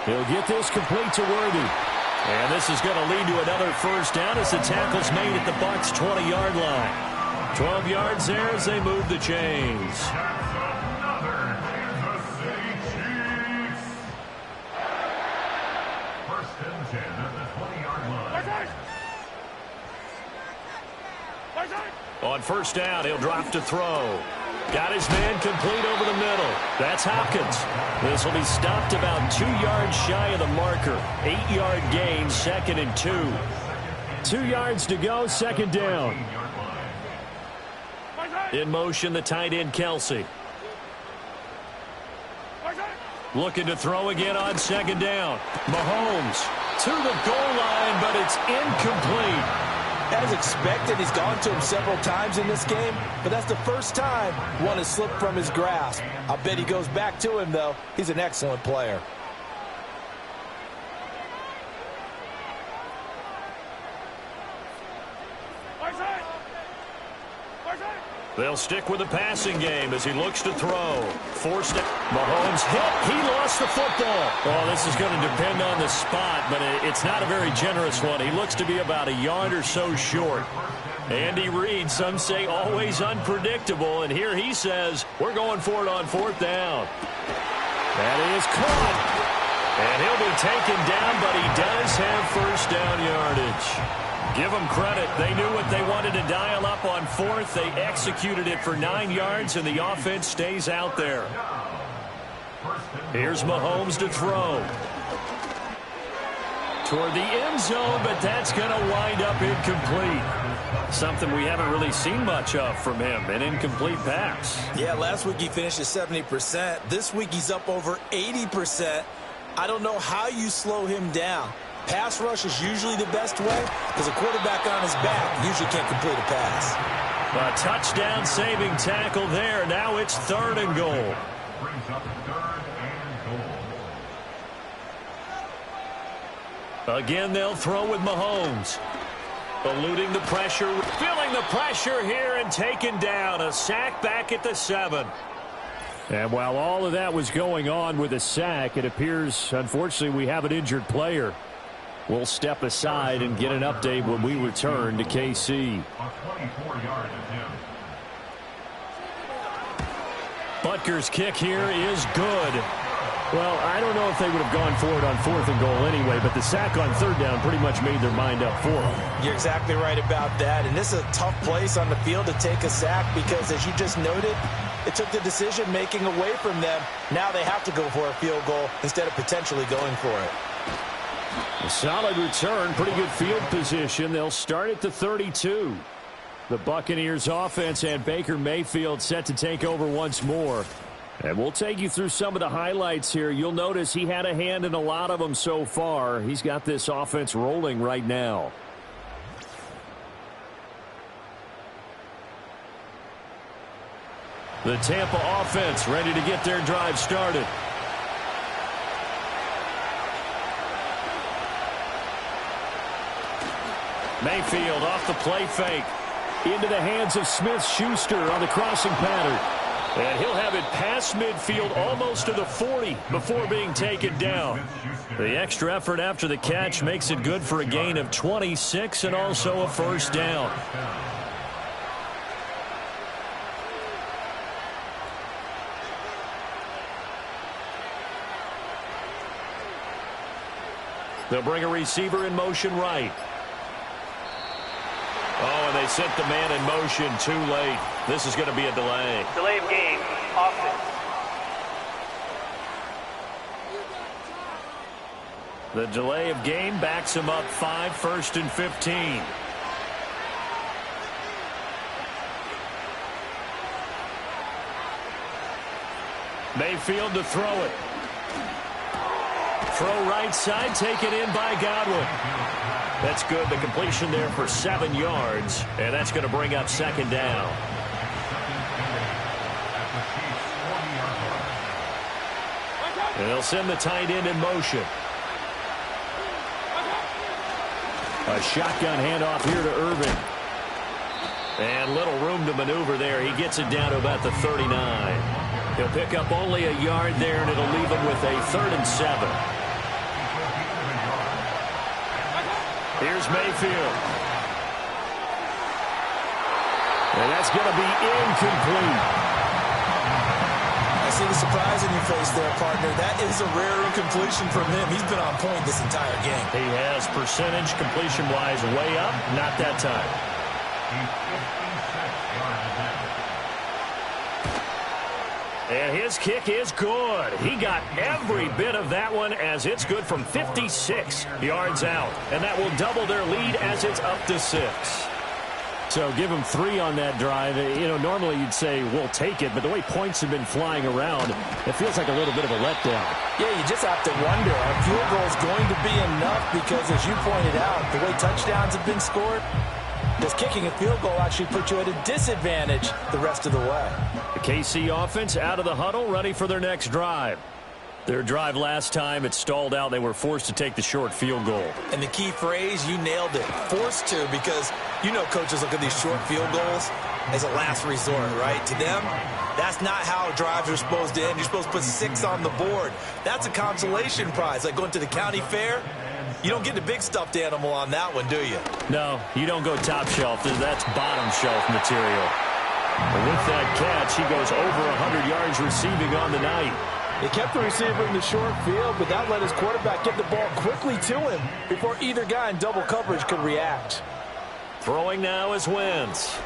He'll get this complete to Worthy. And this is going to lead to another first down as the tackle's made at the Bucs' 20-yard line. 12 yards there as they move the chains. First and 10 at the 20-yard On first down, he'll drop to throw. Got his man complete over the middle. That's Hopkins. This will be stopped about 2 yards shy of the marker. 8-yard gain, 2nd and 2. 2 yards to go, 2nd down. In motion, the tight end, Kelsey. Looking to throw again on 2nd down. Mahomes to the goal line, but it's incomplete. As expected, he's gone to him several times in this game, but that's the first time one has slipped from his grasp. I'll bet he goes back to him, though. He's an excellent player. They'll stick with the passing game as he looks to throw. Forced it. Mahomes hit. He lost the football. Well, this is going to depend on the spot, but it's not a very generous one. He looks to be about a yard or so short. Andy Reid, some say always unpredictable, and here he says, we're going for it on 4th down. That is caught. And he'll be taken down, but he does have first down yardage. Give them credit. They knew what they wanted to dial up on 4th. They executed it for 9 yards, and the offense stays out there. Here's Mahomes to throw. Toward the end zone, but that's going to wind up incomplete. Something we haven't really seen much of from him, an incomplete pass. Yeah, last week he finished at 70%. This week he's up over 80%. I don't know how you slow him down. Pass rush is usually the best way because a quarterback on his back usually can't complete a pass. A touchdown saving tackle there. Now it's 3rd and goal. Brings up 3rd and goal. Again, they'll throw with Mahomes. Eluding the pressure, feeling the pressure here and taken down. A sack back at the 7. And while all of that was going on with a sack, it appears, unfortunately, we have an injured player. We'll step aside and get an update when we return to KC. A 24-yard attempt. Butker's kick here is good. Well, I don't know if they would have gone for it on 4th and goal anyway, but the sack on 3rd down pretty much made their mind up for it. You're exactly right about that, and this is a tough place on the field to take a sack because, as you just noted, it took the decision-making away from them. Now they have to go for a field goal instead of potentially going for it. A solid return, pretty good field position. They'll start at the 32. The Buccaneers offense and Baker Mayfield set to take over once more. And we'll take you through some of the highlights here. You'll notice he had a hand in a lot of them so far. He's got this offense rolling right now. The Tampa offense ready to get their drive started. Mayfield off the play fake. Into the hands of Smith-Schuster on the crossing pattern. And he'll have it past midfield almost to the 40 before being taken down. The extra effort after the catch makes it good for a gain of 26 and also a first down. They'll bring a receiver in motion right. Oh, and they sent the man in motion too late. This is going to be a delay. Delay of game, offense. The delay of game backs him up 5, 1st and 15. Mayfield to throw it. Throw right side, taken in by Godwin. That's good. The completion there for 7 yards, and that's going to bring up 2nd down. And they'll send the tight end in motion. A shotgun handoff here to Irvin. And little room to maneuver there. He gets it down to about the 39. He'll pick up only a yard there, and it'll leave him with a 3rd and 7. Here's Mayfield. And that's going to be incomplete. I see the surprise in your face there, partner. That is a rare incompletion from him. He's been on point this entire game. He has percentage completion-wise way up. Not that time. And his kick is good. He got every bit of that one as it's good from 56 yards out. And that will double their lead as it's up to 6. So give them 3 on that drive. You know, normally you'd say, we'll take it, but the way points have been flying around, it feels like a little bit of a letdown. Yeah, you just have to wonder, are field goals going to be enough? Because as you pointed out, the way touchdowns have been scored, does kicking a field goal actually put you at a disadvantage the rest of the way? The KC offense out of the huddle, ready for their next drive. Their drive last time, it stalled out. They were forced to take the short field goal. And the key phrase, you nailed it, forced to, because you know coaches look at these short field goals as a last resort, right? To them, that's not how drives are supposed to end. You're supposed to put 6 on the board. That's a consolation prize, like going to the county fair. You don't get the big stuffed animal on that one, do you? No, you don't go top shelf. That's bottom shelf material. And with that catch, he goes over 100 yards receiving on the night. They kept the receiver in the short field, but that let his quarterback get the ball quickly to him before either guy in double coverage could react. Throwing now is Wentz.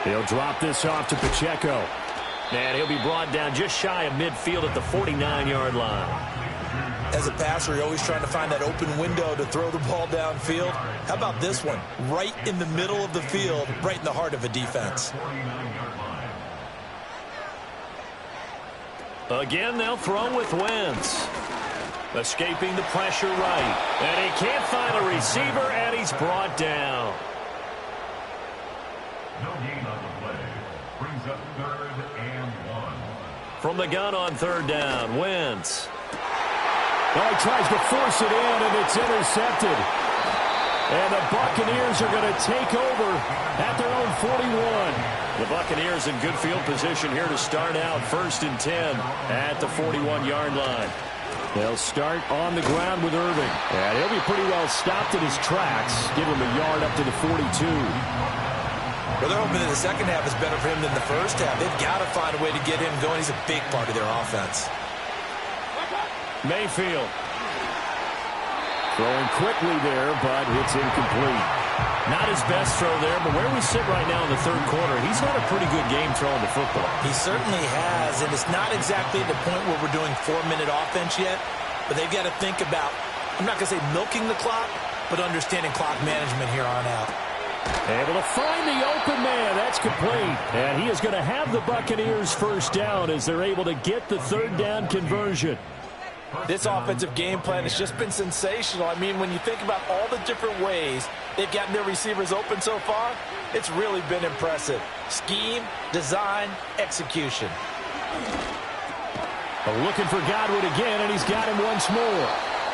He'll drop this off to Pacheco. And he'll be brought down just shy of midfield at the 49-yard line. As a passer, you're always trying to find that open window to throw the ball downfield. How about this one? Right in the middle of the field, right in the heart of a defense. Again, they'll throw with Wentz. Escaping the pressure right. And he can't find a receiver, and he's brought down. No gain on the play. Brings up 3rd and 1. From the gun on 3rd down, Wentz. Well, he tries to force it in, and it's intercepted. And the Buccaneers are going to take over at their own 41. The Buccaneers in good field position here to start out 1st and 10 at the 41-yard line. They'll start on the ground with Irving. And he'll be pretty well stopped in his tracks. Give him a yard up to the 42. Well, they're hoping that the second half is better for him than the first half. They've got to find a way to get him going. He's a big part of their offense. Mayfield. Throwing quickly there, but it's incomplete. Not his best throw there, but where we sit right now in the 3rd quarter, he's had a pretty good game throwing the football. He certainly has, and it's not exactly at the point where we're doing 4-minute offense yet, but they've got to think about, I'm not going to say milking the clock, but understanding clock management here on out. Able to find the open man. That's complete. And he is going to have the Buccaneers first down as they're able to get the 3rd down conversion. This offensive game plan has just been sensational. I mean, when you think about all the different ways they've gotten their receivers open so far, it's really been impressive. Scheme, design, execution. Looking for Godwin again, and he's got him once more.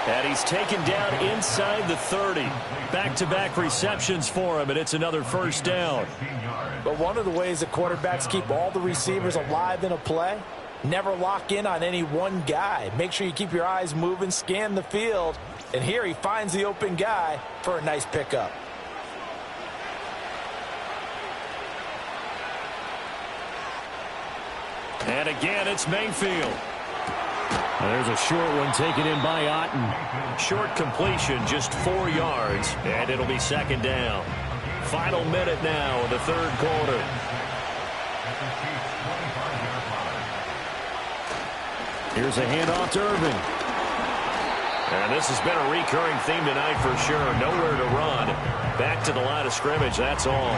And he's taken down inside the 30. Back-to-back receptions for him, and it's another 1st down. But one of the ways that quarterbacks keep all the receivers alive in a play, never lock in on any one guy. Make sure you keep your eyes moving, scan the field. And here he finds the open guy for a nice pickup. And again, it's Mayfield. There's a short one taken in by Otten. Short completion, just 4 yards, and it'll be 2nd down. Final minute now in the 3rd quarter. Here's a handoff to Irving. And this has been a recurring theme tonight for sure. Nowhere to run. Back to the line of scrimmage, that's all.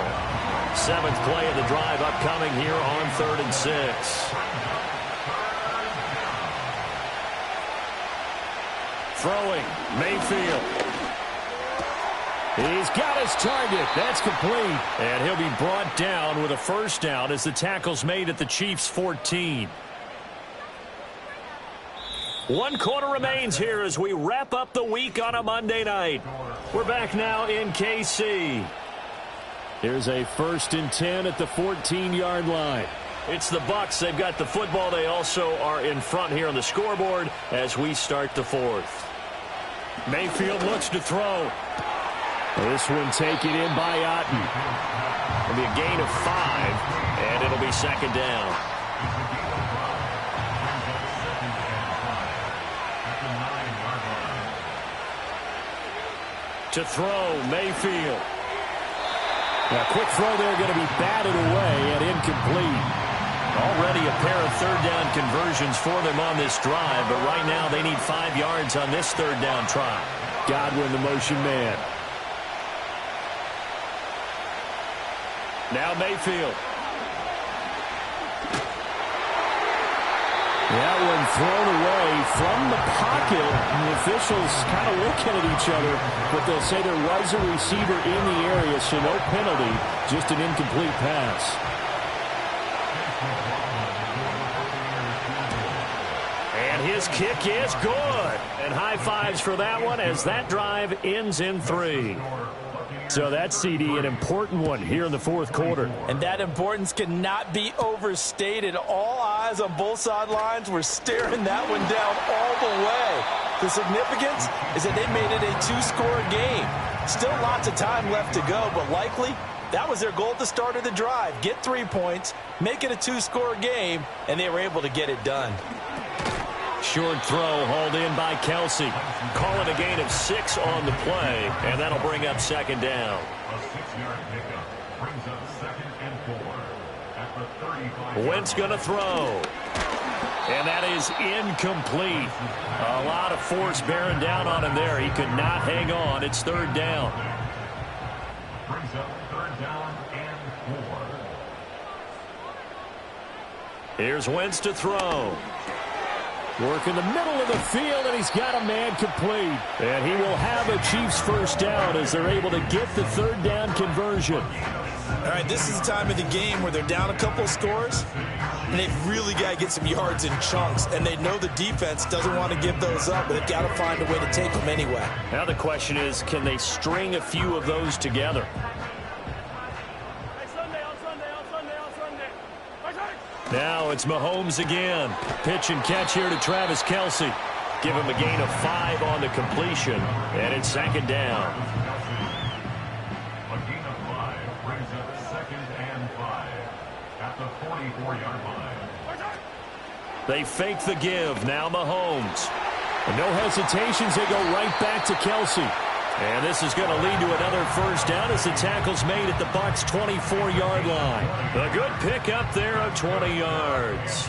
7th play of the drive upcoming here on 3rd and 6. Throwing, Mayfield. He's got his target. That's complete. And he'll be brought down with a 1st down as the tackle's made at the Chiefs' 14. 1 quarter remains here as we wrap up the week on a Monday night. We're back now in KC. Here's a 1st and 10 at the 14-yard line. It's the Bucs. They've got the football. They also are in front here on the scoreboard as we start the 4th. Mayfield looks to throw. This one taken in by Otten. It'll be a gain of 5, and it'll be 2nd down. To throw, Mayfield. A quick throw there, going to be batted away and incomplete. incomplete. Already a pair of third down conversions for them on this drive, but right now they need 5 yards on this third down try. Godwin, the motion man. Now Mayfield. That one thrown away from the pocket. The officials kind of looking at each other, but they'll say there was a receiver in the area, so no penalty, just an incomplete pass. And his kick is good. And high fives for that one as that drive ends in 3. So that's, CD, an important one here in the fourth quarter. And that importance cannot be overstated. All eyes on both sidelines were staring that one down all the way. The significance is that they made it a 2-score game. Still lots of time left to go, but likely that was their goal at the start of the drive. Get 3 points, make it a 2-score game, and they were able to get it done. Short throw hauled in by Kelsey. Calling a gain of 6 on the play, and that'll bring up second down. A 6-yard pickup brings up 2nd and 4 at the 35. Wentz going to throw. And that is incomplete. A lot of force bearing down on him there. He could not hang on. It's third down. Brings up 3rd down and 4. Here's Wentz to throw. Work in the middle of the field, and he's got a man complete. And he will have a Chiefs first down as they're able to get the third down conversion. All right, this is the time of the game where they're down a couple of scores, and they've really got to get some yards in chunks, and they know the defense doesn't want to give those up, but they've got to find a way to take them anyway. Now the question is, can they string a few of those together? Now it's Mahomes again. Pitch and catch here to Travis Kelsey. Give him a gain of 5 on the completion, and it's second down. A gain of 5 brings up 2nd and 5 at the 44-yard line. They fake the give. Now Mahomes. And no hesitations. They go right back to Kelsey. And this is going to lead to another first down as the tackle's made at the Bucs' 24-yard line. A good pick up there of 20 yards.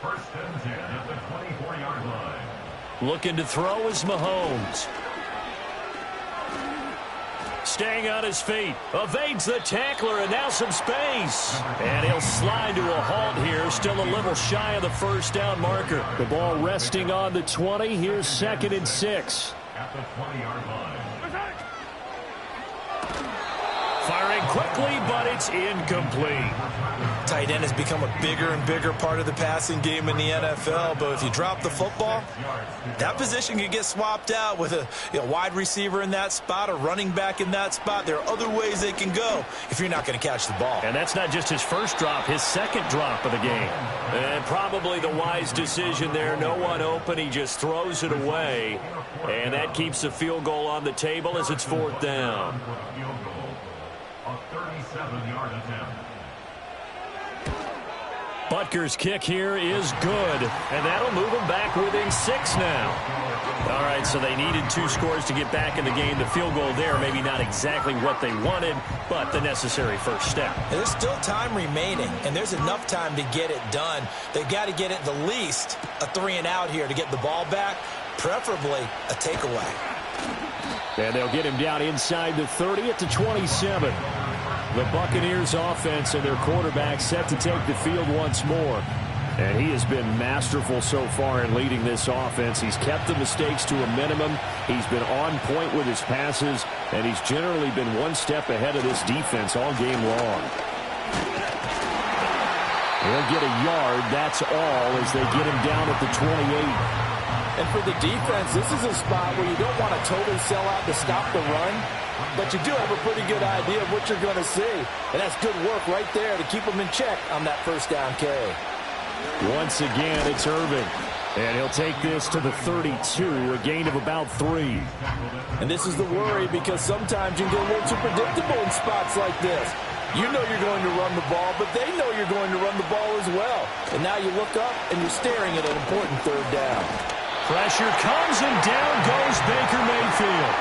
First and 10 at the 24-yard line. Looking to throw is Mahomes. Staying on his feet. Evades the tackler, and now some space. And he'll slide to a halt here. Still a little shy of the first down marker. The ball resting on the 20. Here's 2nd and 6. At the 20-yard line. Firing quickly, but it's incomplete. Tight end has become a bigger and bigger part of the passing game in the NFL, but if you drop the football, that position can get swapped out with a wide receiver in that spot, a running back in that spot. There are other ways they can go if you're not going to catch the ball. And that's not just his first drop, his second drop of the game. And probably the wise decision there. No one open. He just throws it away. And that keeps the field goal on the table as it's 4th down. A 37-yard attempt. Butker's kick here is good, and that'll move them back within 6 now. All right, so they needed 2 scores to get back in the game. The field goal there, maybe not exactly what they wanted, but the necessary first step. There's still time remaining, and there's enough time to get it done. They've got to get it the least a 3-and-out here to get the ball back, preferably a takeaway. And they'll get him down inside the 30 at the 27. The Buccaneers offense and their quarterback set to take the field once more. And he has been masterful so far in leading this offense. He's kept the mistakes to a minimum. He's been on point with his passes, and he's generally been one step ahead of this defense all game long. They'll get a yard, that's all, as they get him down at the 28. And for the defense, this is a spot where you don't want to totally sell out to stop the run, but you do have a pretty good idea of what you're going to see. And that's good work right there to keep them in check on that first down carry. Once again, it's Irving. And he'll take this to the 32, a gain of about 3. And this is the worry, because sometimes you can get a little too predictable in spots like this. You know you're going to run the ball, but they know you're going to run the ball as well. And now you look up, and you're staring at an important third down. Pressure comes, and down goes Baker Mayfield.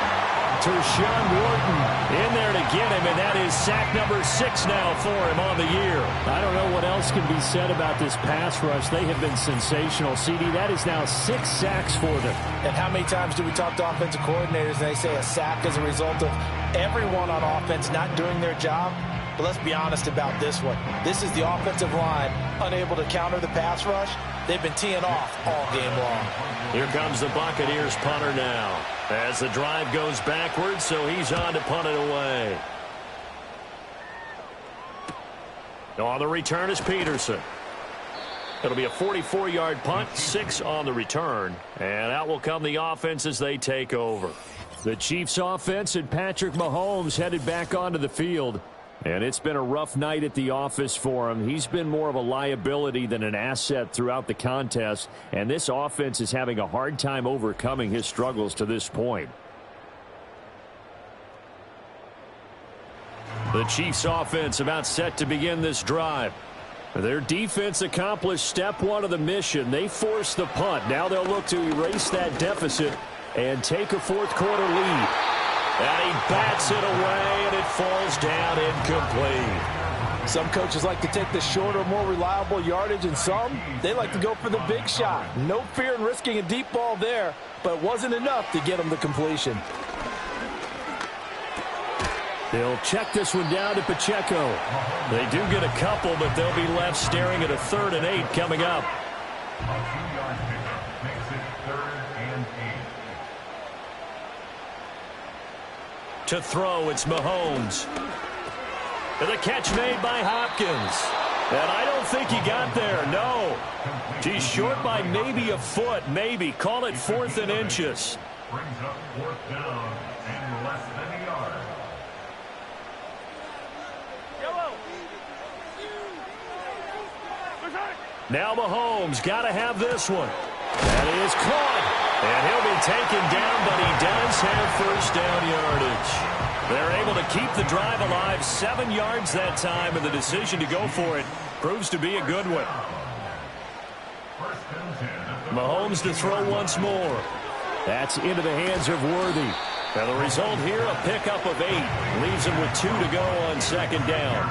Tershawn Wharton in there to get him, and that is sack number 6 now for him on the year. I don't know what else can be said about this pass rush. They have been sensational. CD, that is now 6 sacks for them. And how many times do we talk to offensive coordinators and they say a sack is a result of everyone on offense not doing their job? But let's be honest about this one. This is the offensive line unable to counter the pass rush. They've been teeing off all game long. Here comes the Buccaneers punter now as the drive goes backwards, so he's on to punt it away. On the return is Peterson. It'll be a 44-yard punt, 6 on the return, and out will come the offense as they take over. The Chiefs offense and Patrick Mahomes headed back onto the field. And it's been a rough night at the office for him. He's been more of a liability than an asset throughout the contest. And this offense is having a hard time overcoming his struggles to this point. The Chiefs offense about set to begin this drive. Their defense accomplished step 1 of the mission. They forced the punt. Now they'll look to erase that deficit and take a fourth-quarter lead. And he bats it away, and it falls down incomplete. Some coaches like to take the shorter, more reliable yardage, and some, they like to go for the big shot. No fear in risking a deep ball there, but it wasn't enough to get them the completion. They'll check this one down to Pacheco. They do get a couple, but they'll be left staring at a 3rd and 8 coming up. A 2-yard pickup makes it 3rd and 8. To throw, it's Mahomes. And the catch made by Hopkins. And I don't think he got there, no. He's short by maybe a foot, maybe. Call it 4th and inches. Brings up 4th down and less than a yard. Now Mahomes got to have this one. That is caught. And he'll be taken down, but he does have first down yardage. They're able to keep the drive alive, 7 yards that time, and the decision to go for it proves to be a good one. Mahomes to throw once more. That's into the hands of Worthy. And the result here, a pickup of 8. Leaves him with 2 to go on 2nd down.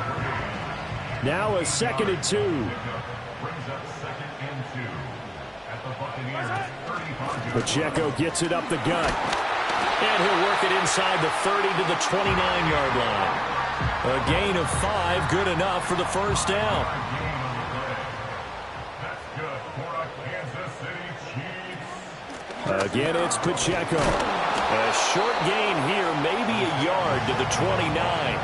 Now a 2nd and 2. Brings up 2nd and 2 at the Buccaneers 35. Pacheco gets it up the gut. And he'll work it inside the 30 to the 29-yard line. A gain of 5, good enough for the first down. That's good for a Kansas City Chiefs. Again, it's Pacheco. A short gain here, maybe a yard to the 29.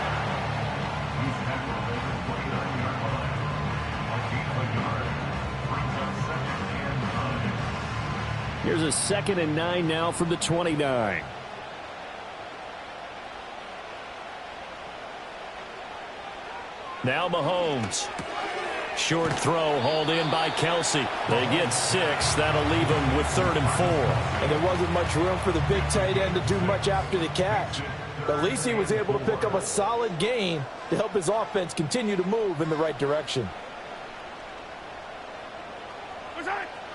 Here's a 2nd and 9 now from the 29. Now Mahomes. Short throw hauled in by Kelsey. They get 6. That'll leave them with 3rd and 4. And there wasn't much room for the big tight end to do much after the catch. But at least he was able to pick up a solid gain to help his offense continue to move in the right direction.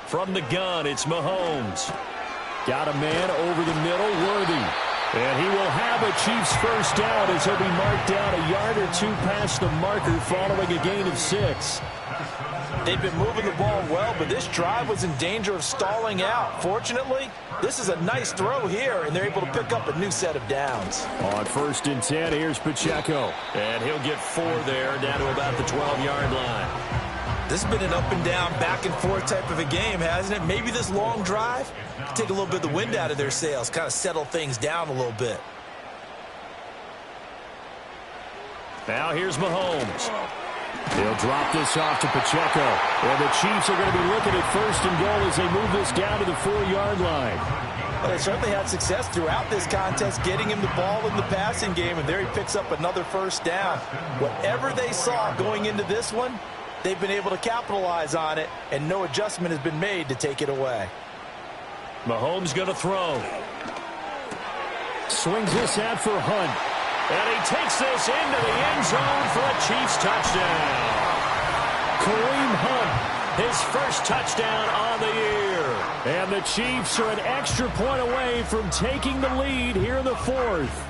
From the gun, it's Mahomes. Got a man over the middle, Worthy. And he will have a Chiefs first down as he'll be marked down a yard or 2 past the marker following a gain of 6. They've been moving the ball well, but this drive was in danger of stalling out. Fortunately, this is a nice throw here, and they're able to pick up a new set of downs. On 1st and 10, here's Pacheco. And he'll get 4 there, down to about the 12-yard line. This has been an up-and-down, back-and-forth type of a game, hasn't it? Maybe this long drive can take a little bit of the wind out of their sails, kind of settle things down a little bit. Now here's Mahomes. He'll drop this off to Pacheco. And the Chiefs are going to be looking at 1st and goal as they move this down to the 4-yard line. Well, they certainly had success throughout this contest getting him the ball in the passing game, and there he picks up another first down. Whatever they saw going into this one, they've been able to capitalize on it, and no adjustment has been made to take it away. Mahomes going to throw. Swings this out for Hunt. And he takes this into the end zone for a Chiefs touchdown. Kareem Hunt, his first touchdown on the year. And the Chiefs are an extra point away from taking the lead here in the fourth.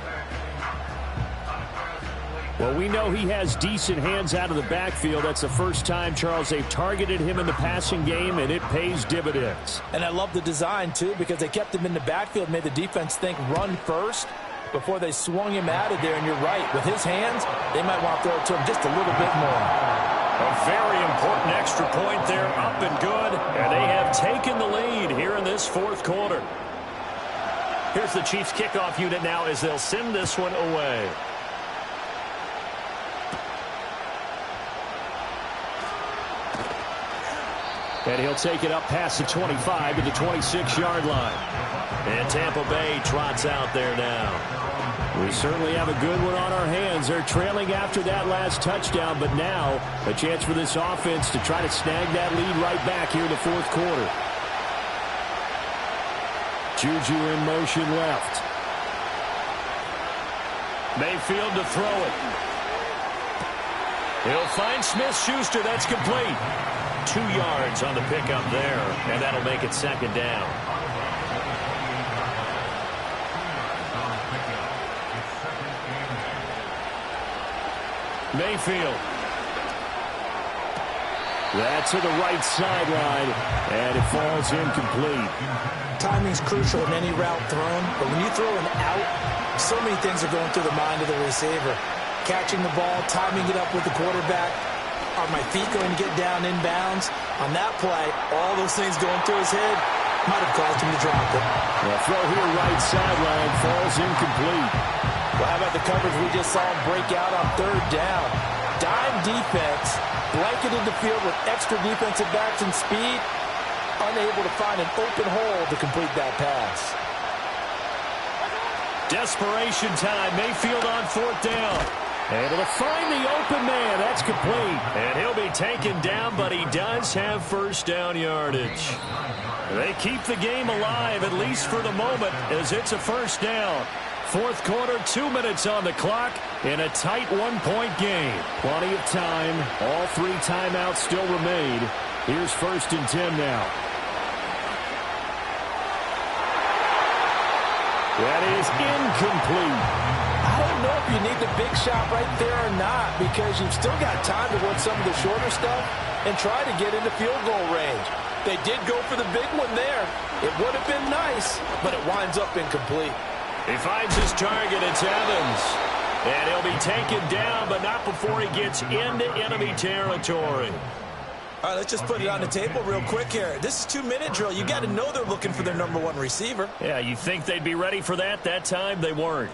Well, we know he has decent hands out of the backfield. That's the first time, Charles, they've targeted him in the passing game, and it pays dividends. And I love the design, too, because they kept him in the backfield, made the defense think run first before they swung him out of there. And you're right, with his hands, they might want to throw it to him just a little bit more. A very important extra point there, up and good. And they have taken the lead here in this fourth quarter. Here's the Chiefs kickoff unit now as they'll send this one away. And he'll take it up past the 25 to the 26-yard line. And Tampa Bay trots out there now. We certainly have a good one on our hands. They're trailing after that last touchdown, but now a chance for this offense to try to snag that lead right back here in the fourth quarter. Juju in motion left. Mayfield to throw it. He'll find Smith-Schuster. That's complete. 2 yards on the pickup there, and that'll make it second down. Mayfield. That's to the right sideline, and it falls incomplete. Timing's crucial in any route thrown, but when you throw an out, so many things are going through the mind of the receiver. Catching the ball, timing it up with the quarterback. Are my feet going to get down inbounds? On that play, all those things going through his head might have caused him to drop it. The throw here right sideline falls incomplete. Well, how about the coverage we just saw him break out on third down? Dime defense, blanketed the field with extra defensive backs and speed, unable to find an open hole to complete that pass. Desperation time. Mayfield on fourth down. Able to find the open man. That's complete. And he'll be taken down, but he does have first down yardage. They keep the game alive, at least for the moment, as it's a first down. Fourth quarter, 2 minutes on the clock in a tight one-point game. Plenty of time. All 3 timeouts still remain. Here's 1st and 10 now. That is incomplete. I don't know if you need the big shot right there or not, because you've still got time to work some of the shorter stuff and try to get into field goal range. They did go for the big one there. It would have been nice, but it winds up incomplete. He finds his target. It's Evans. And he'll be taken down, but not before he gets into enemy territory. All right, let's just put it on the table real quick here. This is 2-minute drill. You got to know they're looking for their number 1 receiver. Yeah, you think they'd be ready for that? That time they weren't.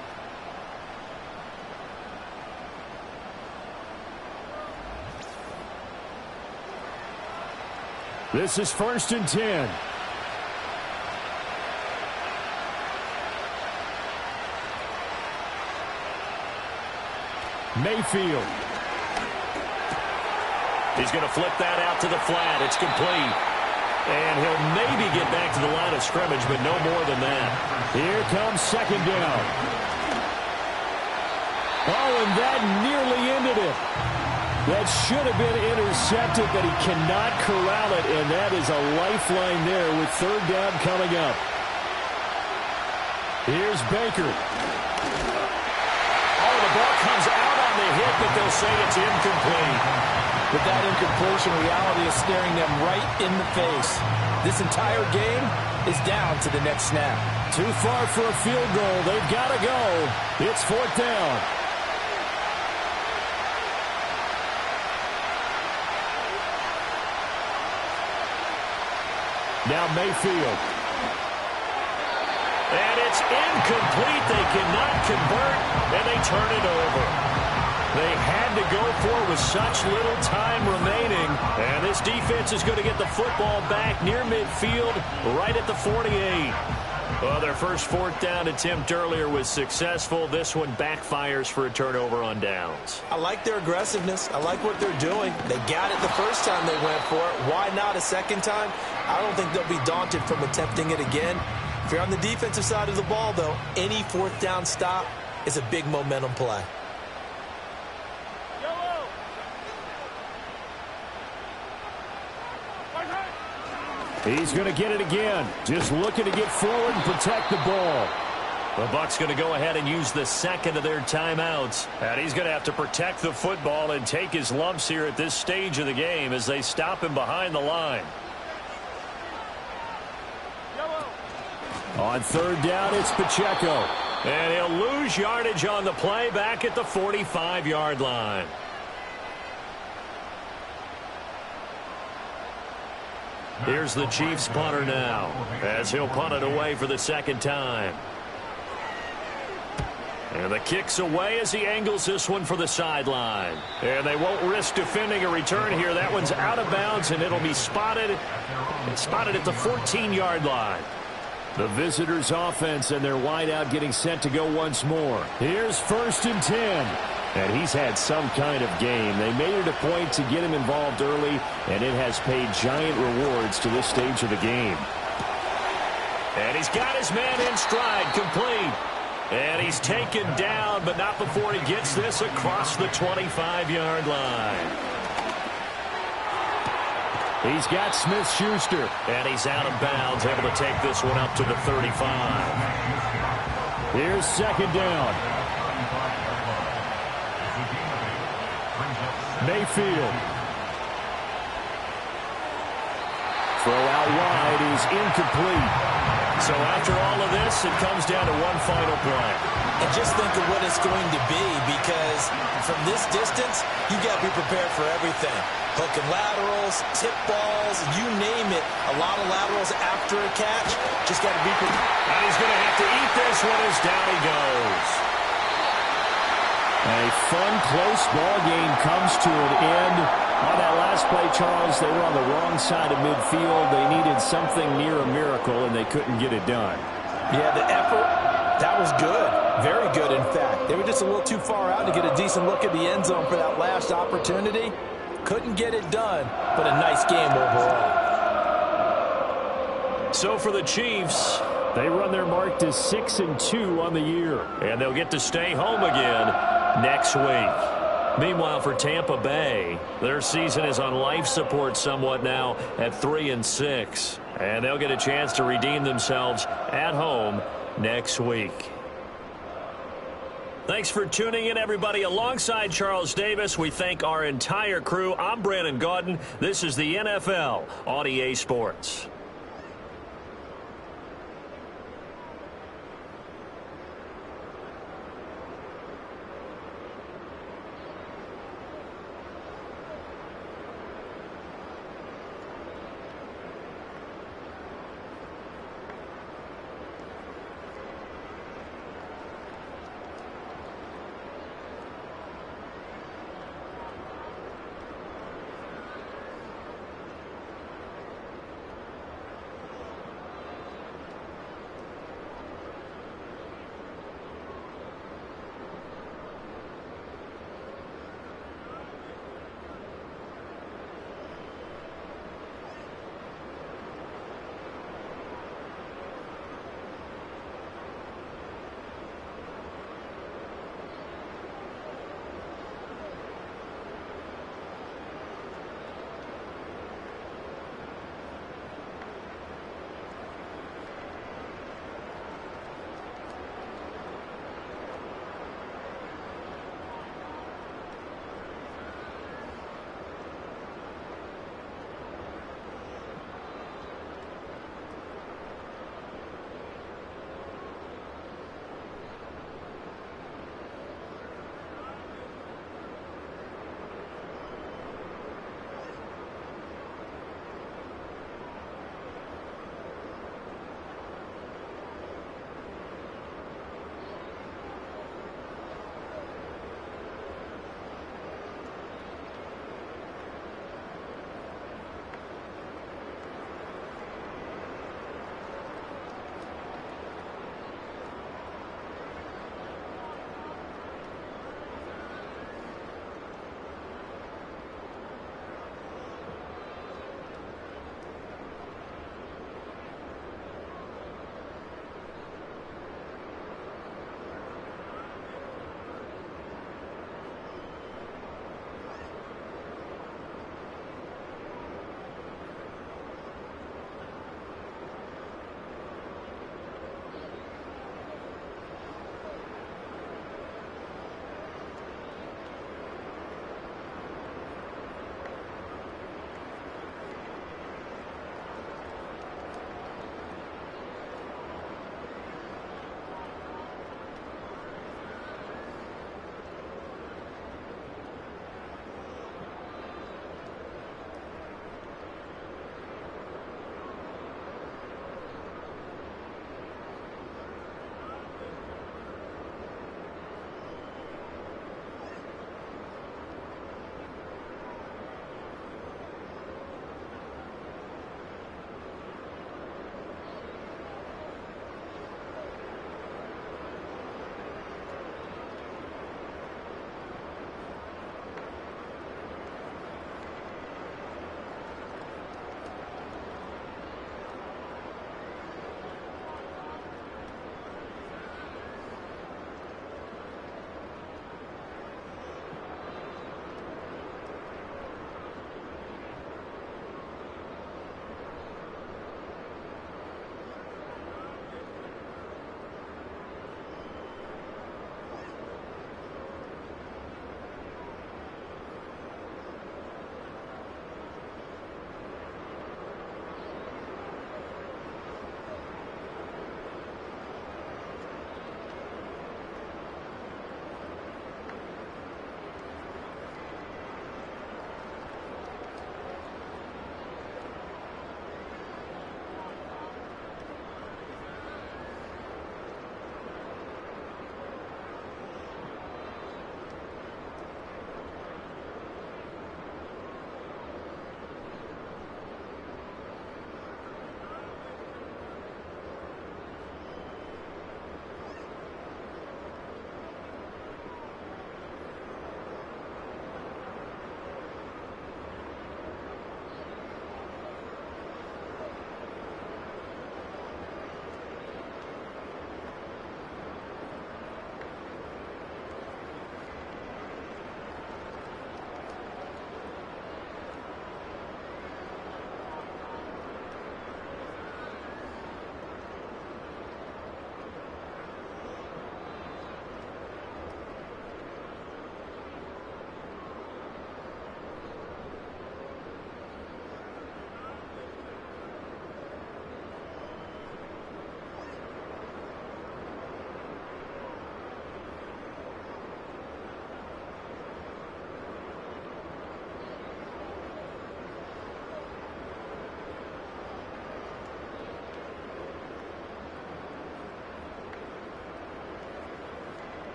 This is 1st and 10. Mayfield. He's going to flip that out to the flat. It's complete. And he'll maybe get back to the line of scrimmage, but no more than that. Here comes second down. Oh, and that nearly ended it. That should have been intercepted, but he cannot corral it, and that is a lifeline there with third down coming up. Here's Baker. Oh, the ball comes out on the hit, but they'll say it's incomplete. But that incompletion, reality is staring them right in the face. This entire game is down to the next snap. Too far for a field goal. They've got to go. It's fourth down. Now Mayfield. And it's incomplete. They cannot convert, and they turn it over. They had to go for it with such little time remaining. And this defense is going to get the football back near midfield, right at the 48. Well, their first fourth down attempt earlier was successful. This one backfires for a turnover on downs. I like their aggressiveness. I like what they're doing. They got it the first time they went for it. Why not a second time? I don't think they'll be daunted from attempting it again. If you're on the defensive side of the ball, though, any fourth down stop is a big momentum play. He's going to get it again. Just looking to get forward and protect the ball. The Bucs going to go ahead and use the second of their timeouts. And he's going to have to protect the football and take his lumps here at this stage of the game as they stop him behind the line. On third down, it's Pacheco. And he'll lose yardage on the play back at the 45-yard line. Here's the Chiefs punter now as he'll punt it away for the second time. And the kick's away as he angles this one for the sideline. And they won't risk defending a return here. That one's out of bounds, and it'll be spotted. It's spotted at the 14-yard line. The visitors' offense and their wideout getting set to go once more. Here's 1st and 10. And he's had some kind of game. They made it a point to get him involved early, and it has paid giant rewards to this stage of the game. And he's got his man in stride, complete. And he's taken down, but not before he gets this across the 25-yard line. He's got Smith-Schuster. And he's out of bounds, able to take this one up to the 35. Here's 2nd down. Mayfield. Throw out wide is incomplete. So after all of this, it comes down to one final play. And just think of what it's going to be, because from this distance, you got to be prepared for everything. Hook and laterals, tip balls, you name it. A lot of laterals after a catch. Just got to be prepared. And he's going to have to eat this one as down he goes. A fun, close ball game comes to an end. On that last play, Charles, they were on the wrong side of midfield. They needed something near a miracle, and they couldn't get it done. Yeah, the effort, that was good. Very good, in fact. They were just a little too far out to get a decent look at the end zone for that last opportunity. Couldn't get it done, but a nice game overall. So for the Chiefs, they run their mark to 6-2 on the year. And they'll get to stay home again next week. Meanwhile, for Tampa Bay, their season is on life support somewhat now at 3-6. And they'll get a chance to redeem themselves at home next week. Thanks for tuning in, everybody. Alongside Charles Davis, we thank our entire crew. I'm Brandon Gaudin. This is the NFL on EA Sports.